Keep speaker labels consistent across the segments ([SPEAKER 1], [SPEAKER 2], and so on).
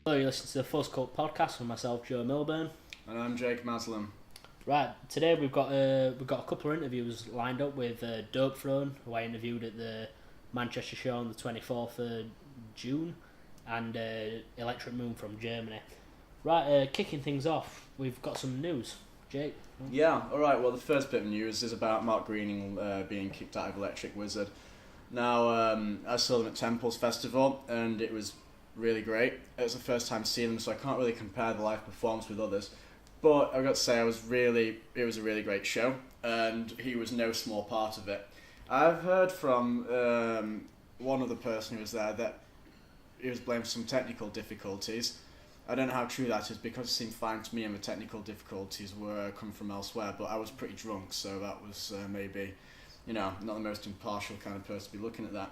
[SPEAKER 1] Hello, you listen to the Fuzz podcast with myself, Joe Milburn.
[SPEAKER 2] And I'm Jake Maslam.
[SPEAKER 1] Right, today we've got a couple of interviews lined up with Dopethrone, who I interviewed at the Manchester show on the 24th of June, and Electric Moon from Germany. Right, kicking things off, we've got some news. Jake?
[SPEAKER 2] Yeah, alright, well the first bit of news is about Mark Greening being kicked out of Electric Wizard. Now, I saw them at Temple's Festival, and it was really great. It was the first time seeing them, so I can't really compare the live performance with others. But I've got to say, it was a really great show, and he was no small part of it. I've heard from one other person who was there that he was blamed for some technical difficulties. I don't know how true that is, because it seemed fine to me and the technical difficulties were coming from elsewhere, but I was pretty drunk, so that was maybe, not the most impartial kind of person to be looking at that.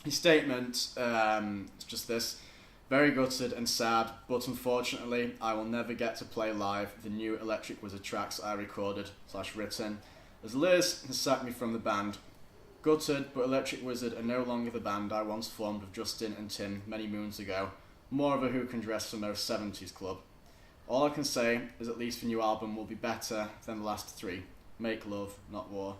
[SPEAKER 2] His statement is just this: very gutted and sad, but unfortunately I will never get to play live the new Electric Wizard tracks I recorded/written, as Liz has sacked me from the band. Gutted, but Electric Wizard are no longer the band I once formed with Justin and Tim many moons ago, more of a who can dress for most 70s club. All I can say is at least the new album will be better than the last three. Make love, not war.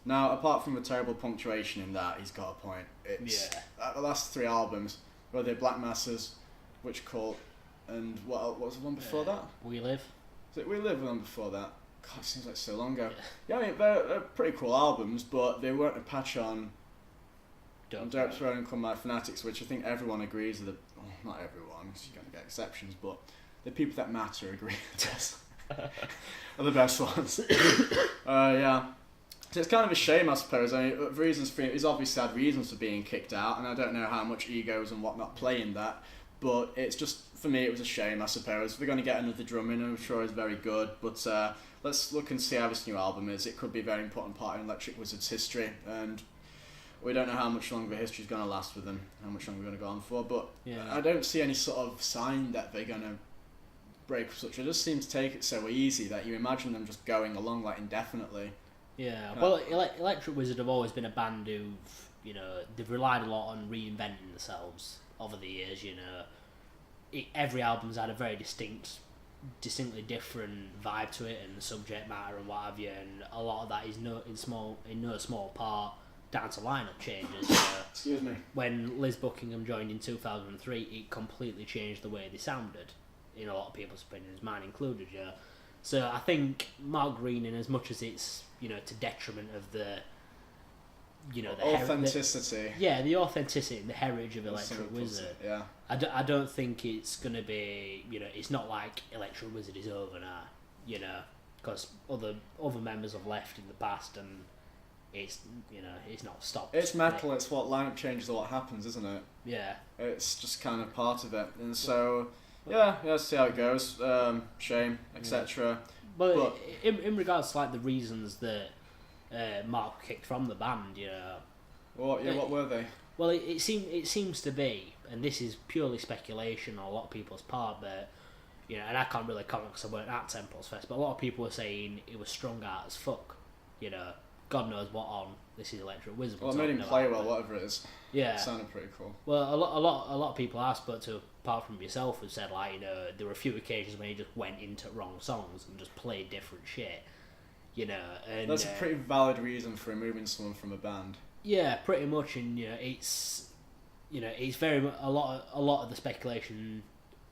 [SPEAKER 2] Now, apart from the terrible punctuation in that, he's got a point. It's the last three albums, were they Black Masses, Witch Cult, and what was the one before that?
[SPEAKER 1] We Live.
[SPEAKER 2] Was it We Live one before that? God, it seems like so long ago. Yeah, I mean, they're pretty cool albums, but they weren't a patch on Dopethrone and Come My Fanatics, which I think everyone agrees with. Well, not everyone, because you're going to get exceptions, but the people that matter agree with this. Are the best ones. Yeah. So it's kind of a shame, I suppose. I mean, reasons for he's obviously had reasons for being kicked out, and I don't know how much egos and whatnot play in that. But it's just, for me, it was a shame, I suppose. We're going to get another drummer in, I'm sure he's very good. But let's look and see how this new album is. It could be a very important part in Electric Wizard's history, and we don't know how much longer the history's going to last with them, how much longer we're going to go on for. But I don't see any sort of sign that they're going to break such. It just seems to take it so easy that you imagine them just going along like indefinitely.
[SPEAKER 1] Yeah, well, Electric Wizard have always been a band who've, they've relied a lot on reinventing themselves over the years, Every album's had a very distinctly different vibe to it, and the subject matter and what have you, and a lot of that is in no small part down to lineup changes.
[SPEAKER 2] Excuse me.
[SPEAKER 1] When Liz Buckingham joined in 2003, it completely changed the way they sounded, in a lot of people's opinions, mine included, So I think Mark Greening, as much as it's, to detriment of the, the
[SPEAKER 2] authenticity.
[SPEAKER 1] The authenticity and the heritage of Electric Wizard.
[SPEAKER 2] Yeah.
[SPEAKER 1] I don't think it's going to be, it's not like Electric Wizard is over now, because other members have left in the past, and it's, it's not stopped.
[SPEAKER 2] It's metal, it's what lineup changes or what happens, isn't it?
[SPEAKER 1] Yeah.
[SPEAKER 2] It's just kind of part of it. And so, see how it goes. Shame, etc.
[SPEAKER 1] But in regards to the reasons that Mark kicked from the band,
[SPEAKER 2] what were they?
[SPEAKER 1] Well, it seems to be, and this is purely speculation on a lot of people's part, but and I can't really comment because I weren't at Temple's Fest, but a lot of people were saying it was strung out as fuck. God knows what on This Is Electric Wizard.
[SPEAKER 2] Well, it made him play well, whatever it is.
[SPEAKER 1] Yeah,
[SPEAKER 2] it sounded pretty cool.
[SPEAKER 1] Well, a lot of people I spoke to, apart from yourself, have said there were a few occasions when he just went into wrong songs and just played different shit. And
[SPEAKER 2] that's a pretty valid reason for removing someone from a band.
[SPEAKER 1] Yeah, pretty much, and it's very a lot of the speculation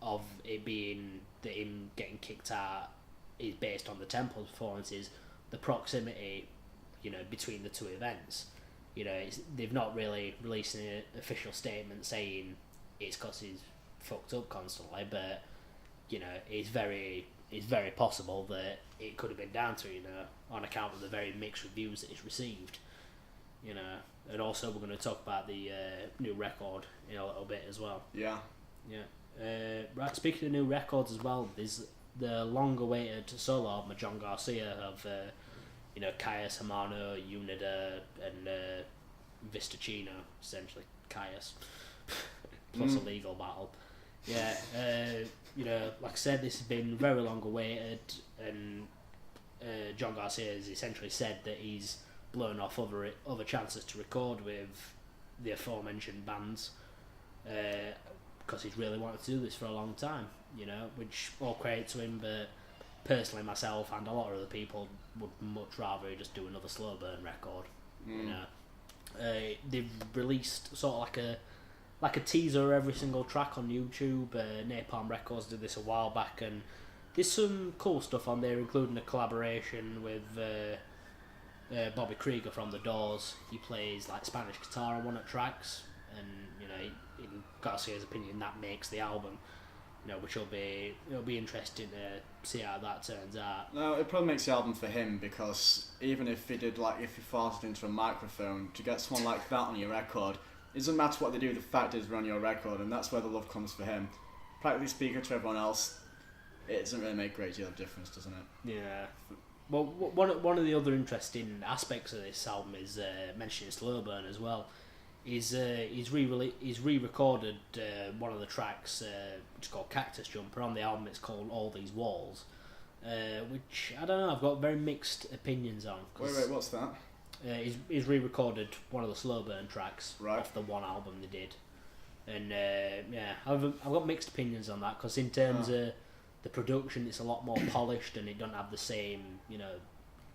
[SPEAKER 1] of it being that him getting kicked out is based on the Temple's performances, the proximity, between the two events. They've not really released an official statement saying it's because he's fucked up constantly, but it's very possible that it could have been down to on account of the very mixed reviews that it's received. And also we're going to talk about the new record in a little bit as well.
[SPEAKER 2] Yeah.
[SPEAKER 1] Right. Speaking of new records as well, there's the long-awaited solo album of John Garcia of Caius, Hamano, Unida, and Vistacino, essentially Caius, plus a legal battle. Yeah, like I said, this has been very long awaited, and John Garcia has essentially said that he's blown off other chances to record with the aforementioned bands. because he's really wanted to do this for a long time, you know, which all credit to him. But personally, myself and a lot of other people would much rather he just do another slow burn record. You know, they've released sort of like a teaser every single track on YouTube. Napalm Records did this a while back, and there's some cool stuff on there, including a collaboration with Bobby Krieger from The Doors. He plays like Spanish guitar on one of the tracks, and you know, in Garcia's opinion, that makes the album. You know, which it'll be interesting to see how that turns out.
[SPEAKER 2] No, it probably makes the album for him, because even if he farted into a microphone, to get someone like that on your record, it doesn't matter what they do, the fact is we're on your record, and that's where the love comes for him. Practically speaking, to everyone else, it doesn't really make a great deal of difference, doesn't it?
[SPEAKER 1] Yeah. Well, one of the other interesting aspects of this album is mentioning slow burn as well. He's re-recorded one of the tracks, which is called Cactus Jumper. On the album it's called All These Walls, which I don't know, I've got very mixed opinions on.
[SPEAKER 2] Wait, what's that?
[SPEAKER 1] He's re-recorded one of the slow burn tracks
[SPEAKER 2] right.
[SPEAKER 1] off the one album they did, and yeah, I've got mixed opinions on that, because in terms of the production, it's a lot more polished and it doesn't have the same, you know,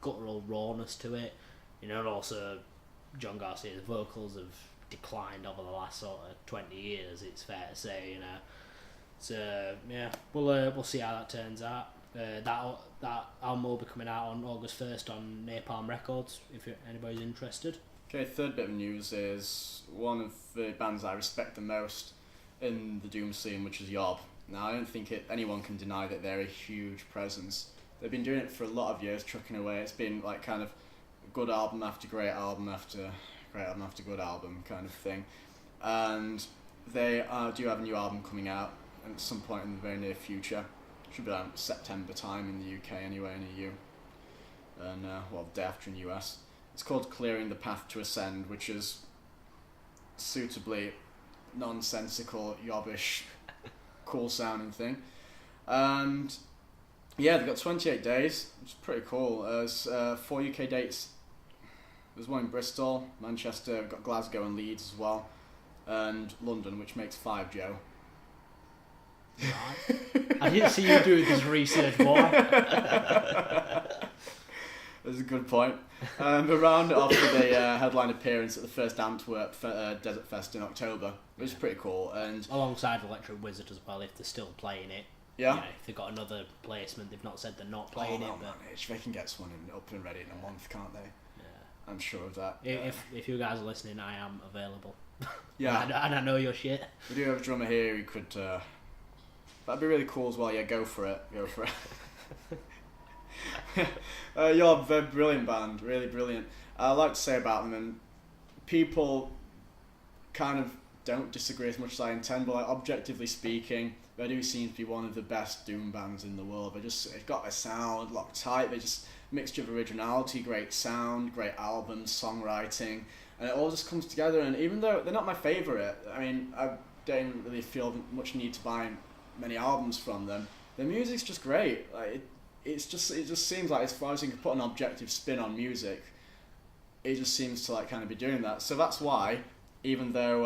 [SPEAKER 1] guttural rawness to it, you know, and also John Garcia's vocals have declined over the last sort of 20 years, it's fair to say, you know. So yeah, we'll see how that turns out. That album will be coming out on August 1st on Napalm Records, if anybody's interested.
[SPEAKER 2] Okay, third bit of news is one of the bands I respect the most in the Doom scene, which is Yob. Now, I don't think anyone can deny that they're a huge presence. They've been doing it for a lot of years, trucking away. It's been like kind of good album after great album after great album after good album kind of thing. And they do have a new album coming out at some point in the very near future. Should be around September time in the UK anyway, in the EU. And, well, the day after in the US. It's called Clearing the Path to Ascend, which is suitably nonsensical, yobbish, cool sounding thing. And yeah, they've got 28 days, which is pretty cool. There's 4 UK dates. There's one in Bristol, Manchester, we've got Glasgow and Leeds as well, and London, which makes 5, Joe.
[SPEAKER 1] Right. I didn't see you doing this research, boy.
[SPEAKER 2] That's a good point. We round it off with a headline appearance at the first Antwerp Desert Fest in October, which is pretty cool. And
[SPEAKER 1] alongside Electric Wizard as well, if they're still playing it.
[SPEAKER 2] Yeah.
[SPEAKER 1] You know, if they've got another placement, they've not said they're not playing it. But
[SPEAKER 2] they can get someone up and ready in a month, can't they?
[SPEAKER 1] Yeah.
[SPEAKER 2] I'm sure of that.
[SPEAKER 1] If you guys are listening, I am available.
[SPEAKER 2] Yeah.
[SPEAKER 1] and I know your shit.
[SPEAKER 2] We do have a drummer here who could... that'd be really cool as well. Yeah, go for it. You're a brilliant band, really brilliant. I like to say about them, and people kind of don't disagree as much as I intend, but like, objectively speaking, they do seem to be one of the best doom bands in the world. They've got their sound locked tight. They just mixture of originality, great sound, great albums, songwriting, and it all just comes together. And even though they're not my favourite, I mean, I don't really feel much need to buy many albums from them. Their music's just great. Like it just seems like, as far as you can put an objective spin on music, it just seems to like kind of be doing that. So that's why, even though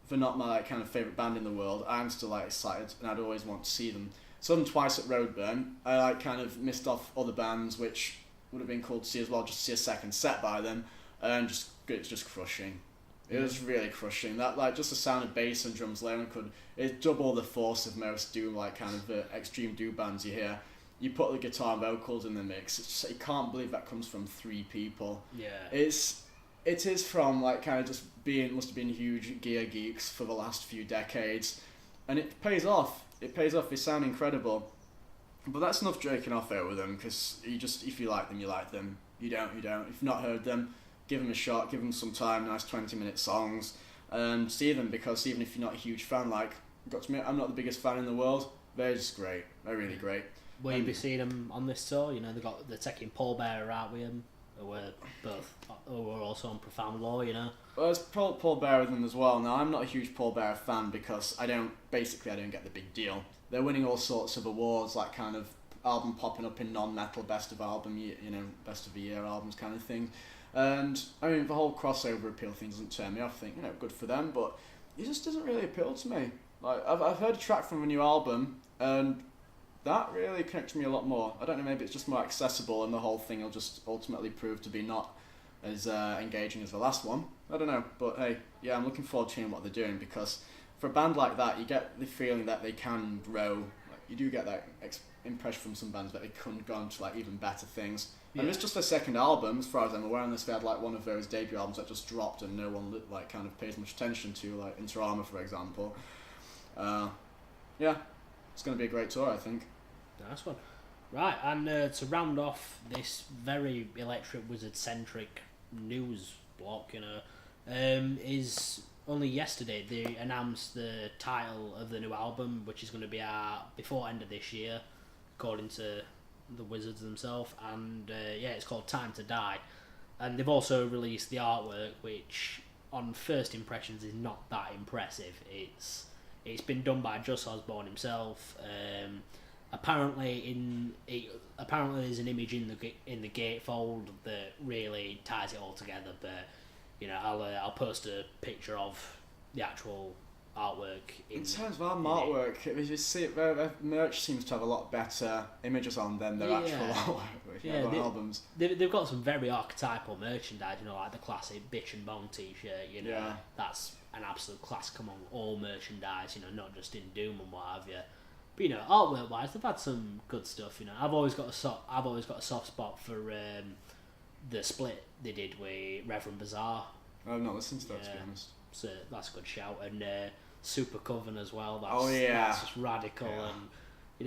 [SPEAKER 2] they're not my like, kind of favourite band in the world, I'm still like excited, and I'd always want to see them. Saw them twice at Roadburn. I like kind of missed off other bands which would have been cool to see as well, just to see a second set by them, and it's just crushing. It was really crushing. That like just the sound of bass and drums alone it's double the force of most doom, like kind of extreme doom bands you hear. You put the guitar and vocals in the mix. It's just, you can't believe that comes from 3 people.
[SPEAKER 1] Yeah.
[SPEAKER 2] It is from like kind of just must have been huge gear geeks for the last few decades, and it pays off. They sound incredible. But that's enough joking off over them, because if you like them, you like them. You don't. If you've not heard them, give them a shot, give them some time, nice 20-minute songs, and see them, because even if you're not a huge fan, like, got to admit, I'm not the biggest fan in the world, they're just great. They're really great.
[SPEAKER 1] Will you be seeing them on this tour? You know, they're taking Paul Bearer out with them, who were also on Profound Law, you know.
[SPEAKER 2] Well, there's Paul Bearer with them as well. Now, I'm not a huge Paul Bearer fan, because I don't get the big deal. They're winning all sorts of awards, like kind of album popping up in non-metal best of the year albums kind of thing. And I mean, the whole crossover appeal thing doesn't turn me off. I think, good for them, but he just doesn't really appeal to me. Like I've heard a track from a new album, and that really connects me a lot more. I don't know, maybe it's just more accessible, and the whole thing will just ultimately prove to be not as engaging as the last one. I don't know, but hey, yeah, I'm looking forward to hearing what they're doing, because for a band like that, you get the feeling that they can grow. Like, you do get that impression from some bands that they couldn't go on to like even better things. Yeah. And it's just their second album, as far as I'm aware, unless they had like one of those debut albums that just dropped and no one like kind of pays much attention to, like Inter Armour, for example. Yeah, it's going to be a great tour, I think.
[SPEAKER 1] Nice one. Right, and to round off this very Electric Wizard centric news block, is only yesterday they announced the title of the new album, which is going to be out before end of this year, according to the Wizards themselves, and it's called Time to Die. And they've also released the artwork, which on first impressions is not that impressive. It's been done by Just Osborne himself. Apparently there's an image in the gatefold that really ties it all together. But I'll post a picture of the actual artwork.
[SPEAKER 2] In terms of our artwork, you see their merch seems to have a lot better images on than their actual artwork. On albums.
[SPEAKER 1] They've got some very archetypal merchandise. Like the classic Bitch and Bong T-shirt. That's an absolute classic among all merchandise. Not just in Doom and what have you. But artwork wise, they've had some good stuff. I've always got a soft spot for the split they did with Reverend Bazaar.
[SPEAKER 2] I've not listened to that, to be honest.
[SPEAKER 1] So that's a good shout. And Super Coven as well.
[SPEAKER 2] That's
[SPEAKER 1] just radical. And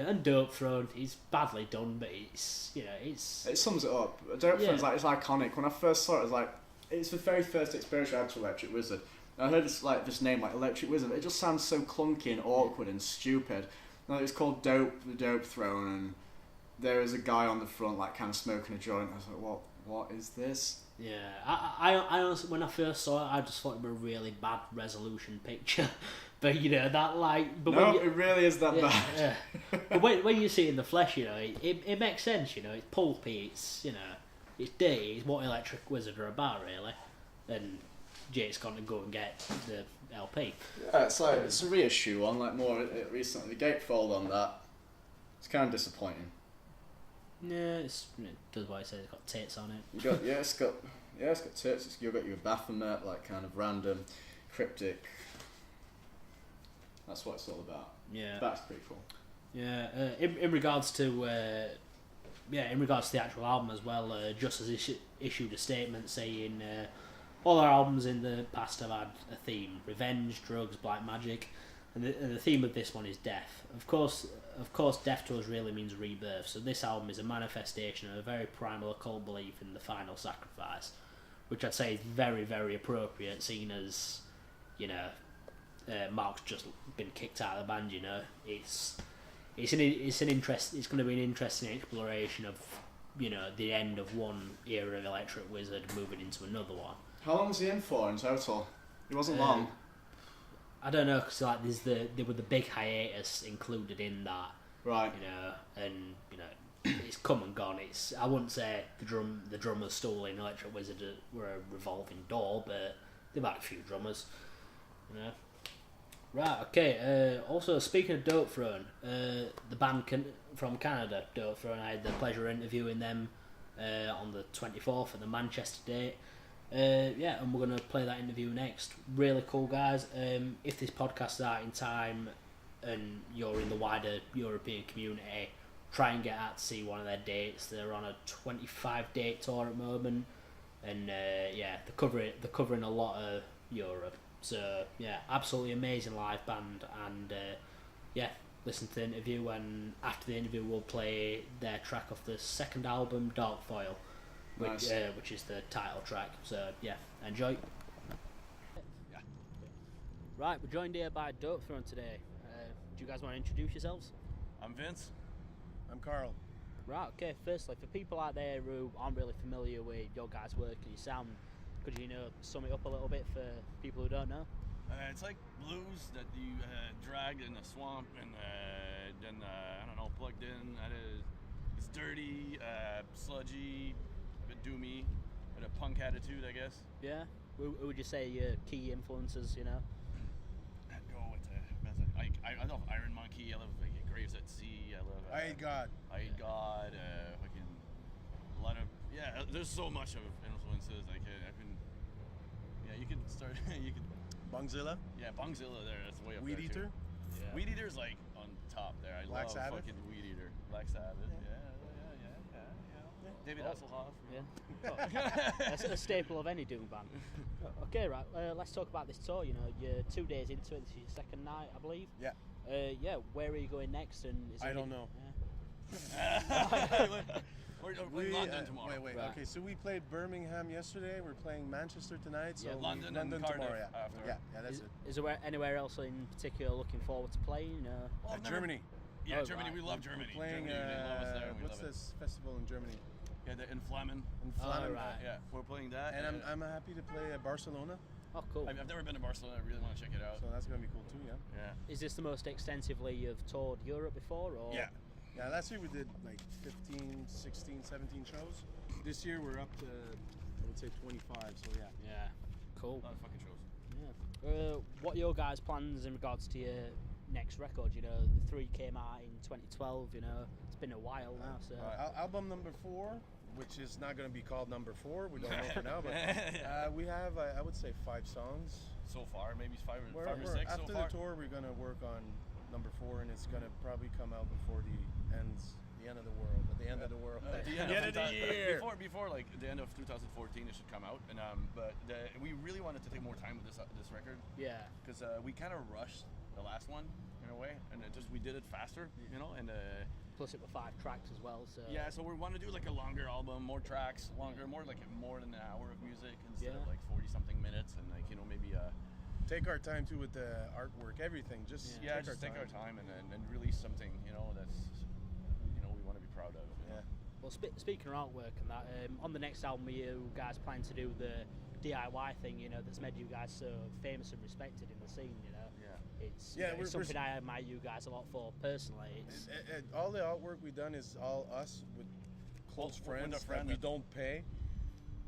[SPEAKER 1] and Dopethrone is badly done, but it
[SPEAKER 2] sums it up. Dopethrone's it's iconic. When I first saw it, I was like, it's the very first exposure I had to Electric Wizard. And I heard this name like Electric Wizard. It just sounds so clunky and awkward and stupid. No, it's called the Dopethrone, and there is a guy on the front like kind of smoking a joint. I was like, what is this?
[SPEAKER 1] Yeah, I honestly, when I first saw it, I just thought it was a really bad resolution picture. But that like, but
[SPEAKER 2] no, it really is that bad.
[SPEAKER 1] Yeah. But when you see it in the flesh, it makes sense. It's pulpy. It's dirty. It's what Electric Wizard are about, really. And Jake's gone to go and get the LP.
[SPEAKER 2] Yeah, it's a reissue on more recently. The gatefold on that, it's kind of disappointing.
[SPEAKER 1] Yeah, it does what it says. It's got tits on it.
[SPEAKER 2] It's got tits. You've got your Baphomet, like kind of random, cryptic. That's what it's all about.
[SPEAKER 1] Yeah,
[SPEAKER 2] that's pretty cool.
[SPEAKER 1] Yeah, in regards to the actual album as well, Just has issued a statement saying all our albums in the past have had a theme: revenge, drugs, black magic, and the theme of this one is death. Of course, death to us really means rebirth. So this album is a manifestation of a very primal occult belief in the final sacrifice, which I'd say is very, very appropriate, seeing as Mark's just been kicked out of the band. It's going to be an interesting exploration of the end of one era of Electric Wizard moving into another one.
[SPEAKER 2] How long was he in for in total? It wasn't long.
[SPEAKER 1] I don't know, because there were the big hiatus included in that.
[SPEAKER 2] Right.
[SPEAKER 1] And it's come and gone. I wouldn't say the drummers still in Electric Wizard were a revolving door, but they've had a few drummers. Right. Okay. Also, speaking of Dopethrone, the band from Canada, Dopethrone, I had the pleasure of interviewing them on the 24th at the Manchester date. And we're going to play that interview next. Really cool guys. If this podcast is out in time and you're in the wider European community, try and get out to see one of their dates. They're on a 25 date tour at the moment, and they're covering a lot of Europe. So absolutely amazing live band, and listen to the interview, and after the interview we'll play their track off the second album, Dark Foil.
[SPEAKER 2] Nice.
[SPEAKER 1] Which is the title track. So enjoy. Yeah. Right, we're joined here by Dopethrone today. Do you guys want to introduce yourselves?
[SPEAKER 3] I'm Vince. I'm Carl.
[SPEAKER 1] Right. Okay. Firstly, for people out there who aren't really familiar with your guys' work and your sound, could you sum it up a little bit for people who don't know?
[SPEAKER 3] It's like blues that you drag in a swamp and then plugged in. It's dirty, sludgy. Doomy, with a punk attitude, I guess.
[SPEAKER 1] Yeah. Who would you say your key influences?
[SPEAKER 3] I love Iron Monkey. I love like, Graves at Sea. I love
[SPEAKER 4] I Hate God.
[SPEAKER 3] I Hate God. Fucking a lot of there's so much of influences. I can. Yeah, you can start. You can.
[SPEAKER 4] Bungzilla.
[SPEAKER 3] Yeah, Bungzilla there. That's way up
[SPEAKER 4] Weed
[SPEAKER 3] there
[SPEAKER 4] Eater.
[SPEAKER 3] Too.
[SPEAKER 1] Yeah.
[SPEAKER 3] Weed Eater's like on top there. I
[SPEAKER 4] Black
[SPEAKER 3] love
[SPEAKER 4] Sabbath?
[SPEAKER 3] fucking Weed Eater. Black Sabbath. Yeah. David Hasselhoff.
[SPEAKER 1] Yeah. A staple of any Doom band. Okay, right. Let's talk about this tour. You know, you're 2 days into it. This is your second night, I believe.
[SPEAKER 4] Yeah.
[SPEAKER 1] Yeah. Where are you going next? And is
[SPEAKER 4] I don't know.
[SPEAKER 3] We're playing London tomorrow.
[SPEAKER 4] Wait.
[SPEAKER 1] Right.
[SPEAKER 4] Okay, so we played Birmingham yesterday. We're playing Manchester tonight. So
[SPEAKER 3] Yeah, London and
[SPEAKER 4] tomorrow.
[SPEAKER 3] Cardiff
[SPEAKER 4] Yeah.
[SPEAKER 3] after.
[SPEAKER 4] Yeah, that's it.
[SPEAKER 1] Is there anywhere else in particular looking forward to playing?
[SPEAKER 3] Well, I've never-
[SPEAKER 4] Germany.
[SPEAKER 3] Yeah,
[SPEAKER 1] Oh,
[SPEAKER 3] Germany.
[SPEAKER 1] right.
[SPEAKER 3] We love Germany.
[SPEAKER 4] Playing.
[SPEAKER 3] Germany, they love us there. We
[SPEAKER 4] What's
[SPEAKER 3] love it.
[SPEAKER 4] this festival in Germany?
[SPEAKER 3] Yeah, in Flammen.
[SPEAKER 4] In Flandern.
[SPEAKER 1] right.
[SPEAKER 3] Yeah, we're playing that.
[SPEAKER 4] And I'm happy to play Barcelona.
[SPEAKER 1] Oh, cool.
[SPEAKER 3] I've never been to Barcelona. I really want to check it out.
[SPEAKER 4] So that's gonna be cool too. Yeah.
[SPEAKER 3] Yeah.
[SPEAKER 1] Is this the most extensively you've toured Europe before? Or?
[SPEAKER 4] Yeah. Yeah, last year we did like 15, 16, 17 shows. This year we're up to, I would say 25, so yeah.
[SPEAKER 1] Yeah. Cool.
[SPEAKER 3] A lot of fucking shows.
[SPEAKER 1] Yeah. What are your guys' plans in regards to your next record? You know, the 3 came out in 2012, you know, it's been a while now, so...
[SPEAKER 4] Album number 4, which is not going to be called number 4, we don't know for now, but we have, I would say, 5 songs.
[SPEAKER 3] So far, maybe five or
[SPEAKER 4] We're-
[SPEAKER 3] 6
[SPEAKER 4] after
[SPEAKER 3] so far.
[SPEAKER 4] the tour, we're going to work on number 4, and it's going to probably come out before the end of the world, at the end of the world.
[SPEAKER 3] At the end of the year. Before like the end of 2014, it should come out. And we really wanted to take more time with this record.
[SPEAKER 1] Yeah.
[SPEAKER 3] Because we kind of rushed the last one in a way, and we did it faster, you know. And
[SPEAKER 1] Plus it were 5 tracks as well, so...
[SPEAKER 3] yeah, so we want to do like a longer album, more tracks, more than an hour of music instead of like 40-something minutes, and like, you know, maybe
[SPEAKER 4] Take our time too with the artwork, everything. Just
[SPEAKER 3] take our time and release something, you know, that's, you know, we want to be proud of. You know?
[SPEAKER 1] Well, speaking of artwork and that, on the next album, you guys plan to do the DIY thing, you know, that's made you guys so famous and respected in the scene, you know.
[SPEAKER 3] Yeah.
[SPEAKER 1] It's,
[SPEAKER 4] Yeah,
[SPEAKER 1] it's something I admire you guys a lot for personally. It's,
[SPEAKER 4] all the artwork we've done is all us with close
[SPEAKER 3] With
[SPEAKER 4] friends
[SPEAKER 3] a friend
[SPEAKER 4] that we
[SPEAKER 3] that-
[SPEAKER 4] don't pay.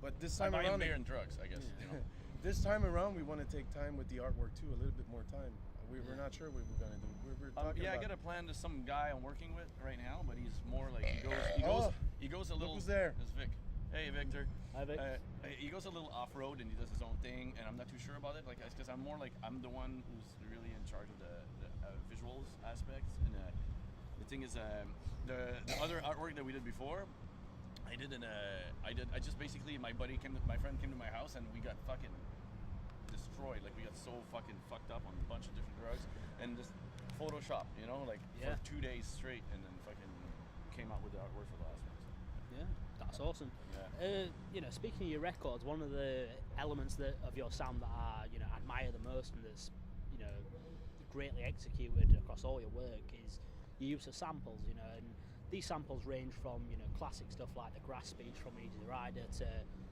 [SPEAKER 4] But this
[SPEAKER 3] I'm
[SPEAKER 4] time
[SPEAKER 3] buying
[SPEAKER 4] around,
[SPEAKER 3] beer and drugs, I guess. You know.
[SPEAKER 4] this time around, we want to take time with the artwork too, a little bit more time. We're not sure what we're gonna do. We're talking
[SPEAKER 3] I
[SPEAKER 4] about.
[SPEAKER 3] got a plan to some guy I'm working with right now, but he's more like he goes a little.
[SPEAKER 4] who's there.
[SPEAKER 3] It's Vic. Hey, Victor.
[SPEAKER 1] Hi, Vic.
[SPEAKER 3] He goes a little off road and he does his own thing, and I'm not too sure about it. Like, because I'm more like I'm the one who's really in charge of the visuals aspects. And the thing is, the other artwork that we did before, I just basically my friend came to my house and we got fucking destroyed. Like, we got so fucking fucked up on a bunch of different drugs and just Photoshop, you know, like
[SPEAKER 1] Yeah.
[SPEAKER 3] for 2 days straight, and then fucking came out with the artwork for the last one. So.
[SPEAKER 1] yeah, that's awesome.
[SPEAKER 3] Yeah.
[SPEAKER 1] You know, speaking of your records, one of the elements of your sound that I, you know, admire the most and that's, you know, greatly executed across all your work is your use of samples, you know, and these samples range from, you know, classic stuff like the grass speech from Easy Rider to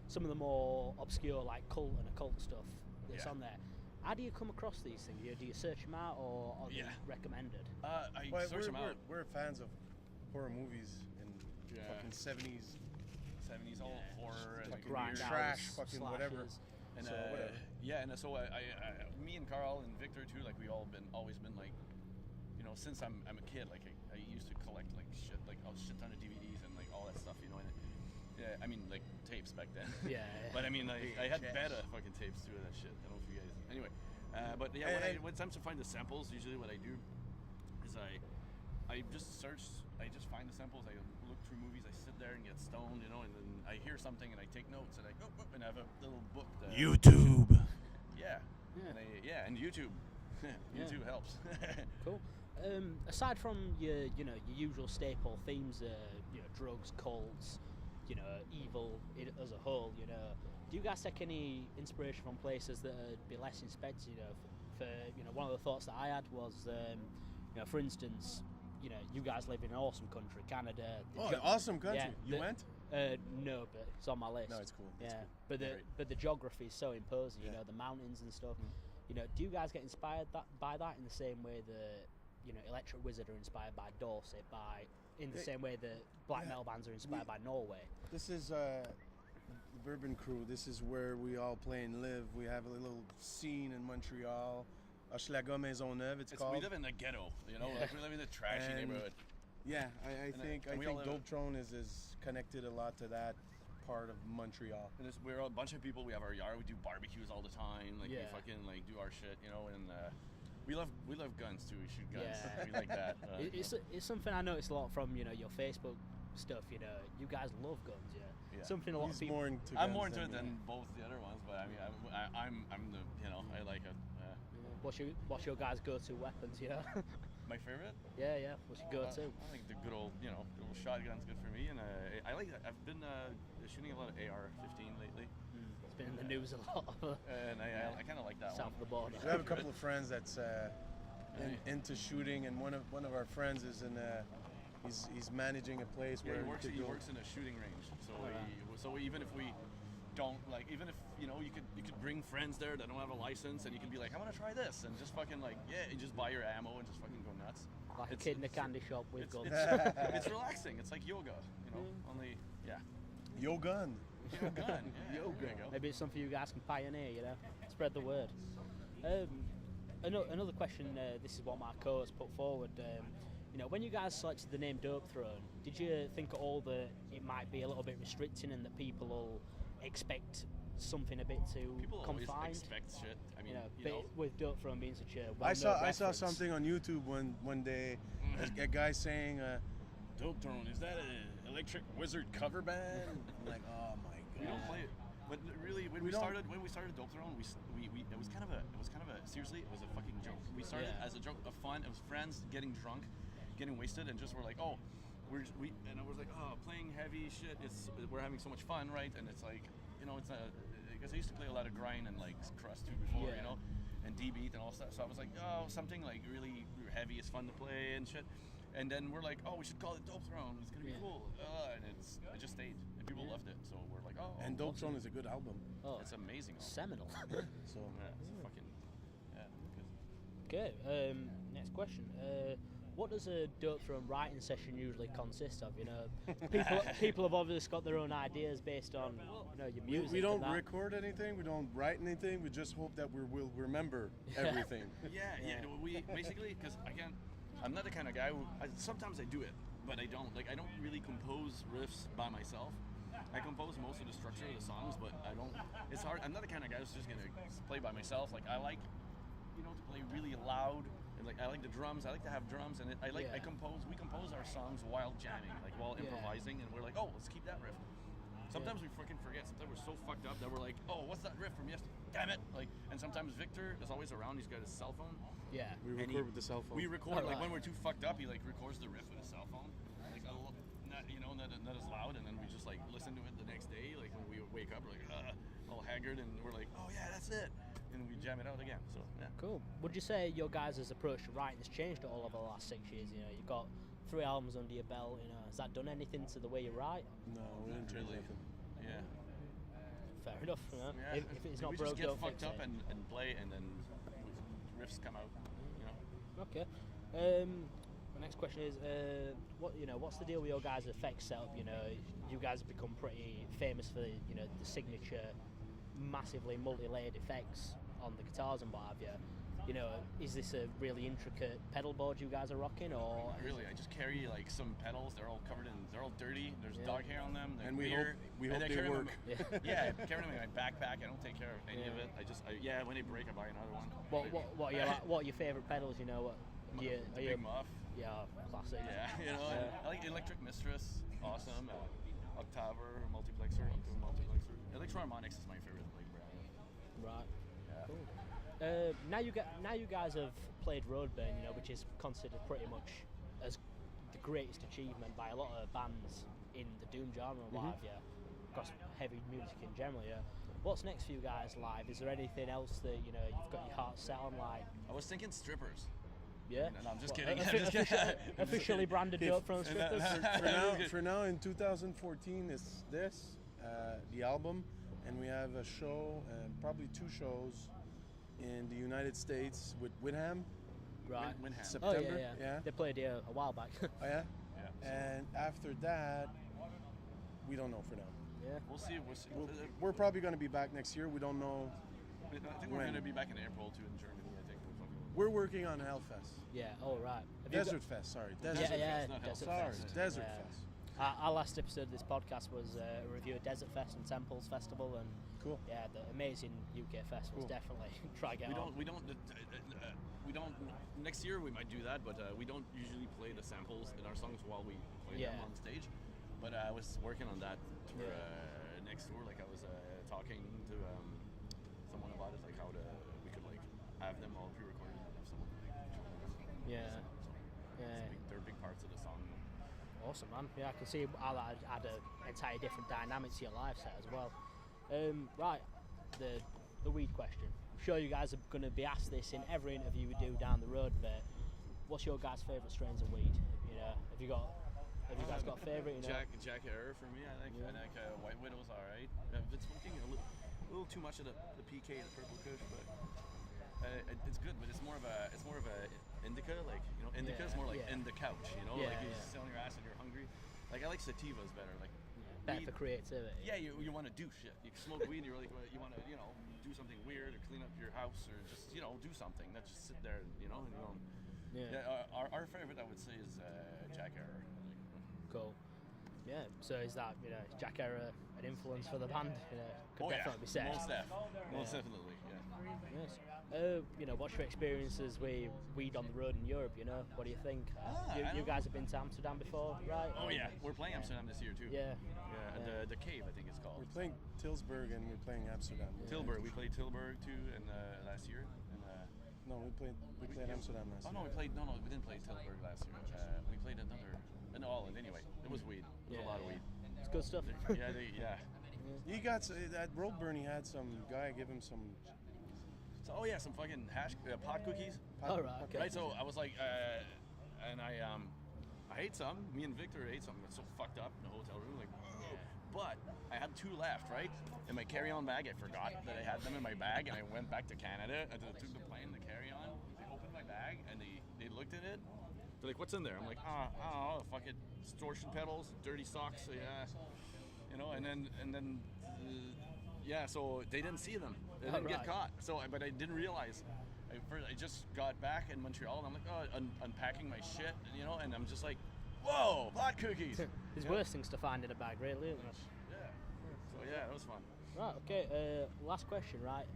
[SPEAKER 1] some of the more obscure, like cult and occult stuff that's
[SPEAKER 3] Yeah.
[SPEAKER 1] on there. How do you come across these things? Do you search them out, or are they recommended?
[SPEAKER 3] I
[SPEAKER 4] Well,
[SPEAKER 3] search them out.
[SPEAKER 4] we're fans of horror movies in fucking 70s.
[SPEAKER 3] 70s, all horror and
[SPEAKER 1] Like
[SPEAKER 3] weird.
[SPEAKER 1] grind
[SPEAKER 4] trash,
[SPEAKER 1] hours,
[SPEAKER 4] fucking whatever.
[SPEAKER 1] slashers.
[SPEAKER 3] And
[SPEAKER 4] So, whatever.
[SPEAKER 3] yeah, and so me and Carl and Victor too, like we always been like, you know, since I'm a kid, like I used to collect like shit, like a shit ton of DVDs and like all that stuff, you know. And yeah, I mean like tapes back then.
[SPEAKER 1] Yeah.
[SPEAKER 3] But I mean, like I had
[SPEAKER 4] VHS.
[SPEAKER 3] beta fucking tapes too of that shit. I don't know if you guys. Anyway, but yeah, when it comes to find the samples, usually what I do is I just search. I just find the samples. I look through movies. I sit there and get stoned, you know, and then I hear something and I take notes and I go and I have a little book.
[SPEAKER 4] YouTube.
[SPEAKER 3] Yeah.
[SPEAKER 1] Yeah.
[SPEAKER 3] And YouTube. YouTube helps.
[SPEAKER 1] Cool. Aside from your usual staple themes, you know, drugs, cults, you know, evil as a whole, you know, do you guys take any inspiration from places that would be less inspected? You know, for you know, one of the thoughts that I had was, you know, for instance, you know, you guys live in an awesome country, Canada.
[SPEAKER 4] An awesome country.
[SPEAKER 1] Yeah,
[SPEAKER 4] You went?
[SPEAKER 1] No, but it's on my list.
[SPEAKER 4] No, it's cool. It's
[SPEAKER 1] Yeah,
[SPEAKER 4] cool.
[SPEAKER 1] but the geography is so imposing. You
[SPEAKER 4] Yeah.
[SPEAKER 1] know, the mountains and stuff. You know, do you guys get inspired by that in the same way that, you know, Electric Wizard are inspired by Dorset, in the same way that black metal bands are inspired by Norway?
[SPEAKER 4] This is the Bourbon Crew. This is where we all play and live. We have a little scene in Montreal. Hochelaga Maisonneuve, it's called.
[SPEAKER 3] We live in the ghetto, you know, like we live in a trashy
[SPEAKER 4] And-
[SPEAKER 3] neighborhood.
[SPEAKER 4] Yeah, I think
[SPEAKER 3] we all live-
[SPEAKER 4] Dopethrone is connected a lot to that part of Montreal.
[SPEAKER 3] And we're a bunch of people. We have our yard. We do barbecues all the time. Like we
[SPEAKER 1] Yeah.
[SPEAKER 3] fucking like do our shit, you know. And we love guns too. We shoot guns.
[SPEAKER 1] Yeah.
[SPEAKER 3] We like that.
[SPEAKER 1] It's something I noticed a lot from your Facebook stuff. You guys love guns, yeah.
[SPEAKER 3] Yeah.
[SPEAKER 1] Something a lot
[SPEAKER 4] He's
[SPEAKER 1] of people.
[SPEAKER 4] more into
[SPEAKER 3] I'm
[SPEAKER 4] guns
[SPEAKER 3] more into it
[SPEAKER 4] me.
[SPEAKER 3] than both the other ones, but I mean, I'm the I like it.
[SPEAKER 1] What's your guys' go-to weapons?
[SPEAKER 3] My favorite.
[SPEAKER 1] Yeah. What's your go-to?
[SPEAKER 3] I think the good old shotgun's good for me, and I've been shooting a lot of AR-15 lately,
[SPEAKER 1] It's been in the news a lot.
[SPEAKER 3] and I kind of like that
[SPEAKER 1] South
[SPEAKER 3] one.
[SPEAKER 1] of the border.
[SPEAKER 4] We have a couple of friends that's into shooting, and one of our friends is he's managing a place
[SPEAKER 3] Yeah,
[SPEAKER 4] where
[SPEAKER 3] he
[SPEAKER 4] we could go.
[SPEAKER 3] works in a shooting range. So even if we don't like, even if you could bring friends there that don't have a license, and you can be like, I want to try this, and just fucking like you just buy your ammo and just fucking go nuts.
[SPEAKER 1] Like a kid in a candy shop with
[SPEAKER 3] It's,
[SPEAKER 1] guns.
[SPEAKER 3] it's relaxing. It's like yoga, only
[SPEAKER 4] Yo gun.
[SPEAKER 3] Yo gun. Yeah, there you go.
[SPEAKER 1] Maybe it's something you guys can pioneer, spread the word. Another question, this is what my co-host put forward. When you guys selected the name Dopethrone, did you think at all that it might be a little bit restricting and that people will expect something a bit too
[SPEAKER 3] People always
[SPEAKER 1] confined?
[SPEAKER 3] expect shit. I mean,
[SPEAKER 1] But with Dopethrone being such a
[SPEAKER 4] I saw
[SPEAKER 1] reference.
[SPEAKER 4] something on YouTube one day, a guy saying,
[SPEAKER 3] Dopethrone, is that an Electric Wizard cover band?
[SPEAKER 4] I'm like, oh my
[SPEAKER 3] We don't
[SPEAKER 4] god.
[SPEAKER 3] play it. But really, when we started Dopethrone, it was kind of a seriously, it was a fucking joke. We started
[SPEAKER 1] Yeah.
[SPEAKER 3] as a joke of fun. It was friends getting drunk, getting wasted, and just were like, oh, and I was like, oh, playing heavy shit. We're having so much fun, right? And it's like, it's a because I used to play a lot of grind and like crust too before,
[SPEAKER 1] Yeah.
[SPEAKER 3] and D beat and all stuff. So I was like, oh, something like really heavy is fun to play and shit. And then we're like, oh, we should call it Dopethrone. It's gonna be cool. And it just stayed, and people loved it. So we're like, oh.
[SPEAKER 4] And
[SPEAKER 3] awesome.
[SPEAKER 4] Dopethrone is a good album.
[SPEAKER 1] Oh,
[SPEAKER 3] It's amazing.
[SPEAKER 1] seminal.
[SPEAKER 4] So
[SPEAKER 3] Yeah, it's a fucking good.
[SPEAKER 1] Okay, next question. What does a Dopethrone writing session usually consist of? People have obviously got their own ideas based on your music.
[SPEAKER 4] we don't
[SPEAKER 1] and that.
[SPEAKER 4] record anything. We don't write anything. We just hope that we'll remember everything.
[SPEAKER 3] Yeah. We basically, because again, I'm not the kind of guy who sometimes I do it, but I don't. Like I don't really compose riffs by myself. I compose most of the structure of the songs, but I don't. It's hard. I'm not the kind of guy who's just gonna play by myself. Like I like, to play really loud. And like I like the drums. I like to have drums, and I compose. We compose our songs while jamming, like while improvising, and we're like, oh, let's keep that riff. Sometimes we freaking forget. Sometimes we're so fucked up that we're like, oh, what's that riff from yesterday? Damn it! Like, and sometimes Victor is always around. He's got his cell phone.
[SPEAKER 1] Yeah.
[SPEAKER 4] We
[SPEAKER 3] And
[SPEAKER 4] record with the cell phone.
[SPEAKER 3] We record
[SPEAKER 1] Oh,
[SPEAKER 3] like
[SPEAKER 1] right.
[SPEAKER 3] when we're too fucked up. He like records the riff with his cell phone, like not as loud, and then we just like listen to it the next day. Like when we wake up, we're like all haggard, and we're like, oh yeah, that's it, and we jam it out again. So yeah.
[SPEAKER 1] Cool. Would you say your guys' approach to writing has changed at all over the last 6 years? You've got 3 albums under your belt. Has that done anything to the way you write?
[SPEAKER 4] No, we didn't change
[SPEAKER 3] Really.
[SPEAKER 4] nothing.
[SPEAKER 3] Yeah.
[SPEAKER 1] Fair enough.
[SPEAKER 3] Yeah.
[SPEAKER 1] If it's not
[SPEAKER 3] we
[SPEAKER 1] broke,
[SPEAKER 3] just get
[SPEAKER 1] don't
[SPEAKER 3] fucked
[SPEAKER 1] fix
[SPEAKER 3] up
[SPEAKER 1] it.
[SPEAKER 3] and play, and then riffs come out.
[SPEAKER 1] Okay. My next question is, what's the deal with your guys' effects setup? You guys have become pretty famous for the signature, massively multi-layered effects on the guitars and what have you. Is this a really intricate pedal board you guys are rocking, or
[SPEAKER 3] Really, I just carry like some pedals. They're all dirty. There's dog hair on them. They're
[SPEAKER 4] And we
[SPEAKER 3] weird.
[SPEAKER 4] hope
[SPEAKER 3] And I
[SPEAKER 4] they
[SPEAKER 3] carry them-
[SPEAKER 4] work.
[SPEAKER 3] Yeah, I carry them in my backpack. I don't take care of any of it. When they break, I buy another one.
[SPEAKER 1] what are your favourite pedals?
[SPEAKER 3] Big Muff.
[SPEAKER 1] Yeah, classic.
[SPEAKER 3] Yeah, I like Electric Mistress. Awesome. Octaver, Multiplexer, Octave Multiplexer. Electro-Harmonix is my favorite brand.
[SPEAKER 1] Right.
[SPEAKER 3] Yeah.
[SPEAKER 1] Cool. Now you guys have played Roadburn, which is considered pretty much as the greatest achievement by a lot of bands in the doom genre and what have you, across heavy music in general. Yeah. What's next for you guys live? Is there anything else that you've got your heart set on? Like,
[SPEAKER 3] I was thinking strippers.
[SPEAKER 1] yeah.
[SPEAKER 3] No, I'm just
[SPEAKER 1] What,
[SPEAKER 3] kidding. I'm just kidding.
[SPEAKER 1] Officially branded Dopethrone strippers.
[SPEAKER 4] For now, in 2014, it's the album, and we have a show, probably 2 shows in the United States with Windham.
[SPEAKER 1] Right.
[SPEAKER 3] Windham.
[SPEAKER 1] Oh
[SPEAKER 4] September.
[SPEAKER 1] yeah. They played here a while back.
[SPEAKER 4] Oh yeah.
[SPEAKER 3] Yeah.
[SPEAKER 4] And after that, we don't know for now.
[SPEAKER 1] Yeah.
[SPEAKER 3] We'll see.
[SPEAKER 4] We're probably going to be back next year. We don't know.
[SPEAKER 3] I think we're
[SPEAKER 4] when.
[SPEAKER 3] going to be back in April too in Germany. I think.
[SPEAKER 4] We're working on Hellfest.
[SPEAKER 1] Yeah. All right. Have you
[SPEAKER 4] Desert Fest, sorry.
[SPEAKER 1] Yeah,
[SPEAKER 4] Desert
[SPEAKER 1] yeah.
[SPEAKER 3] not
[SPEAKER 1] Desert
[SPEAKER 4] Sorry,
[SPEAKER 1] Fest.
[SPEAKER 4] Desert
[SPEAKER 1] Yeah.
[SPEAKER 4] Fest.
[SPEAKER 1] Our last episode of this podcast was a review of Desert Fest and Temples Festival, and
[SPEAKER 4] Cool.
[SPEAKER 1] yeah, the amazing UK festivals.
[SPEAKER 4] Cool.
[SPEAKER 1] Definitely try get on.
[SPEAKER 3] We don't. Next year we might do that, but we don't usually play the samples in our songs while we play them
[SPEAKER 1] Yeah.
[SPEAKER 3] on stage. But I was working on that for
[SPEAKER 1] Yeah.
[SPEAKER 3] next tour. Like I was talking to someone about it, like how we could like have them all pre-recorded and have someone like
[SPEAKER 1] Yeah.
[SPEAKER 3] So
[SPEAKER 1] Yeah.
[SPEAKER 3] they're big parts of the song.
[SPEAKER 1] Awesome, man. Yeah, I can see how that add an entire different dynamic to your live set as well. Right, the weed question. I'm sure you guys are going to be asked this in every interview we do down the road, but what's your guys' favourite strains of weed? You know, have you guys got a favourite? You know?
[SPEAKER 3] Jack Error for me. I think White Widow's alright. I've been smoking a little too much of the PK, the Purple Kush, but it's good. But it's more of a indica. Like indica is more like in the couch. Like you sit on your ass and you're hungry. Like I like sativas better. Like
[SPEAKER 1] better
[SPEAKER 3] weed,
[SPEAKER 1] for creativity.
[SPEAKER 3] Yeah, you want to do shit. You smoke weed and you're like you want to do something weird or clean up your house or just do something. Not just sit there and you don't. Yeah. Our favorite I would say is Jack Error.
[SPEAKER 1] Cool. Yeah. So is that is Jack Error an influence for the band? Could definitely be said.
[SPEAKER 3] Most definitely. Yeah.
[SPEAKER 1] Yes. What's your experiences with weed on the road in Europe? What do you think? You guys have been to Amsterdam before, right?
[SPEAKER 3] Oh yeah, we're playing Amsterdam this year too.
[SPEAKER 1] Yeah.
[SPEAKER 3] The Cave I think it's called.
[SPEAKER 4] We're playing Tilburg and we're playing Amsterdam.
[SPEAKER 3] Tilburg. We played Tilburg too, and last year. And
[SPEAKER 4] no, we played Amsterdam last year.
[SPEAKER 3] Oh no, we didn't play Tilburg last year. We played another in Holland. Anyway, it was weed. It was a lot of weed.
[SPEAKER 1] It's good stuff.
[SPEAKER 3] Yeah.
[SPEAKER 4] You got at Roadburn. He had some guy give him some.
[SPEAKER 3] So, some fucking pot cookies.
[SPEAKER 1] All right. Okay.
[SPEAKER 3] Right. So I was like, and I ate some. Me and Victor ate some. It's so fucked up in the hotel room. Like, but I had 2 left, right? In my carry-on bag, I forgot that I had them in my bag, and I went back to Canada. I took the plane, the carry-on. They opened my bag, and they looked at it. They're like, "What's in there?" I'm like, I don't know, fucking distortion pedals, dirty socks, and then. So they didn't see them. They didn't get caught. So, but I didn't realize. I just got back in Montreal, and I'm like, unpacking my shit, and I'm just like, whoa, pot cookies.
[SPEAKER 1] There's worse things to find in a bag, really, isn't there?
[SPEAKER 3] Yeah. So that was fun.
[SPEAKER 1] Right. Okay. Last question. Right.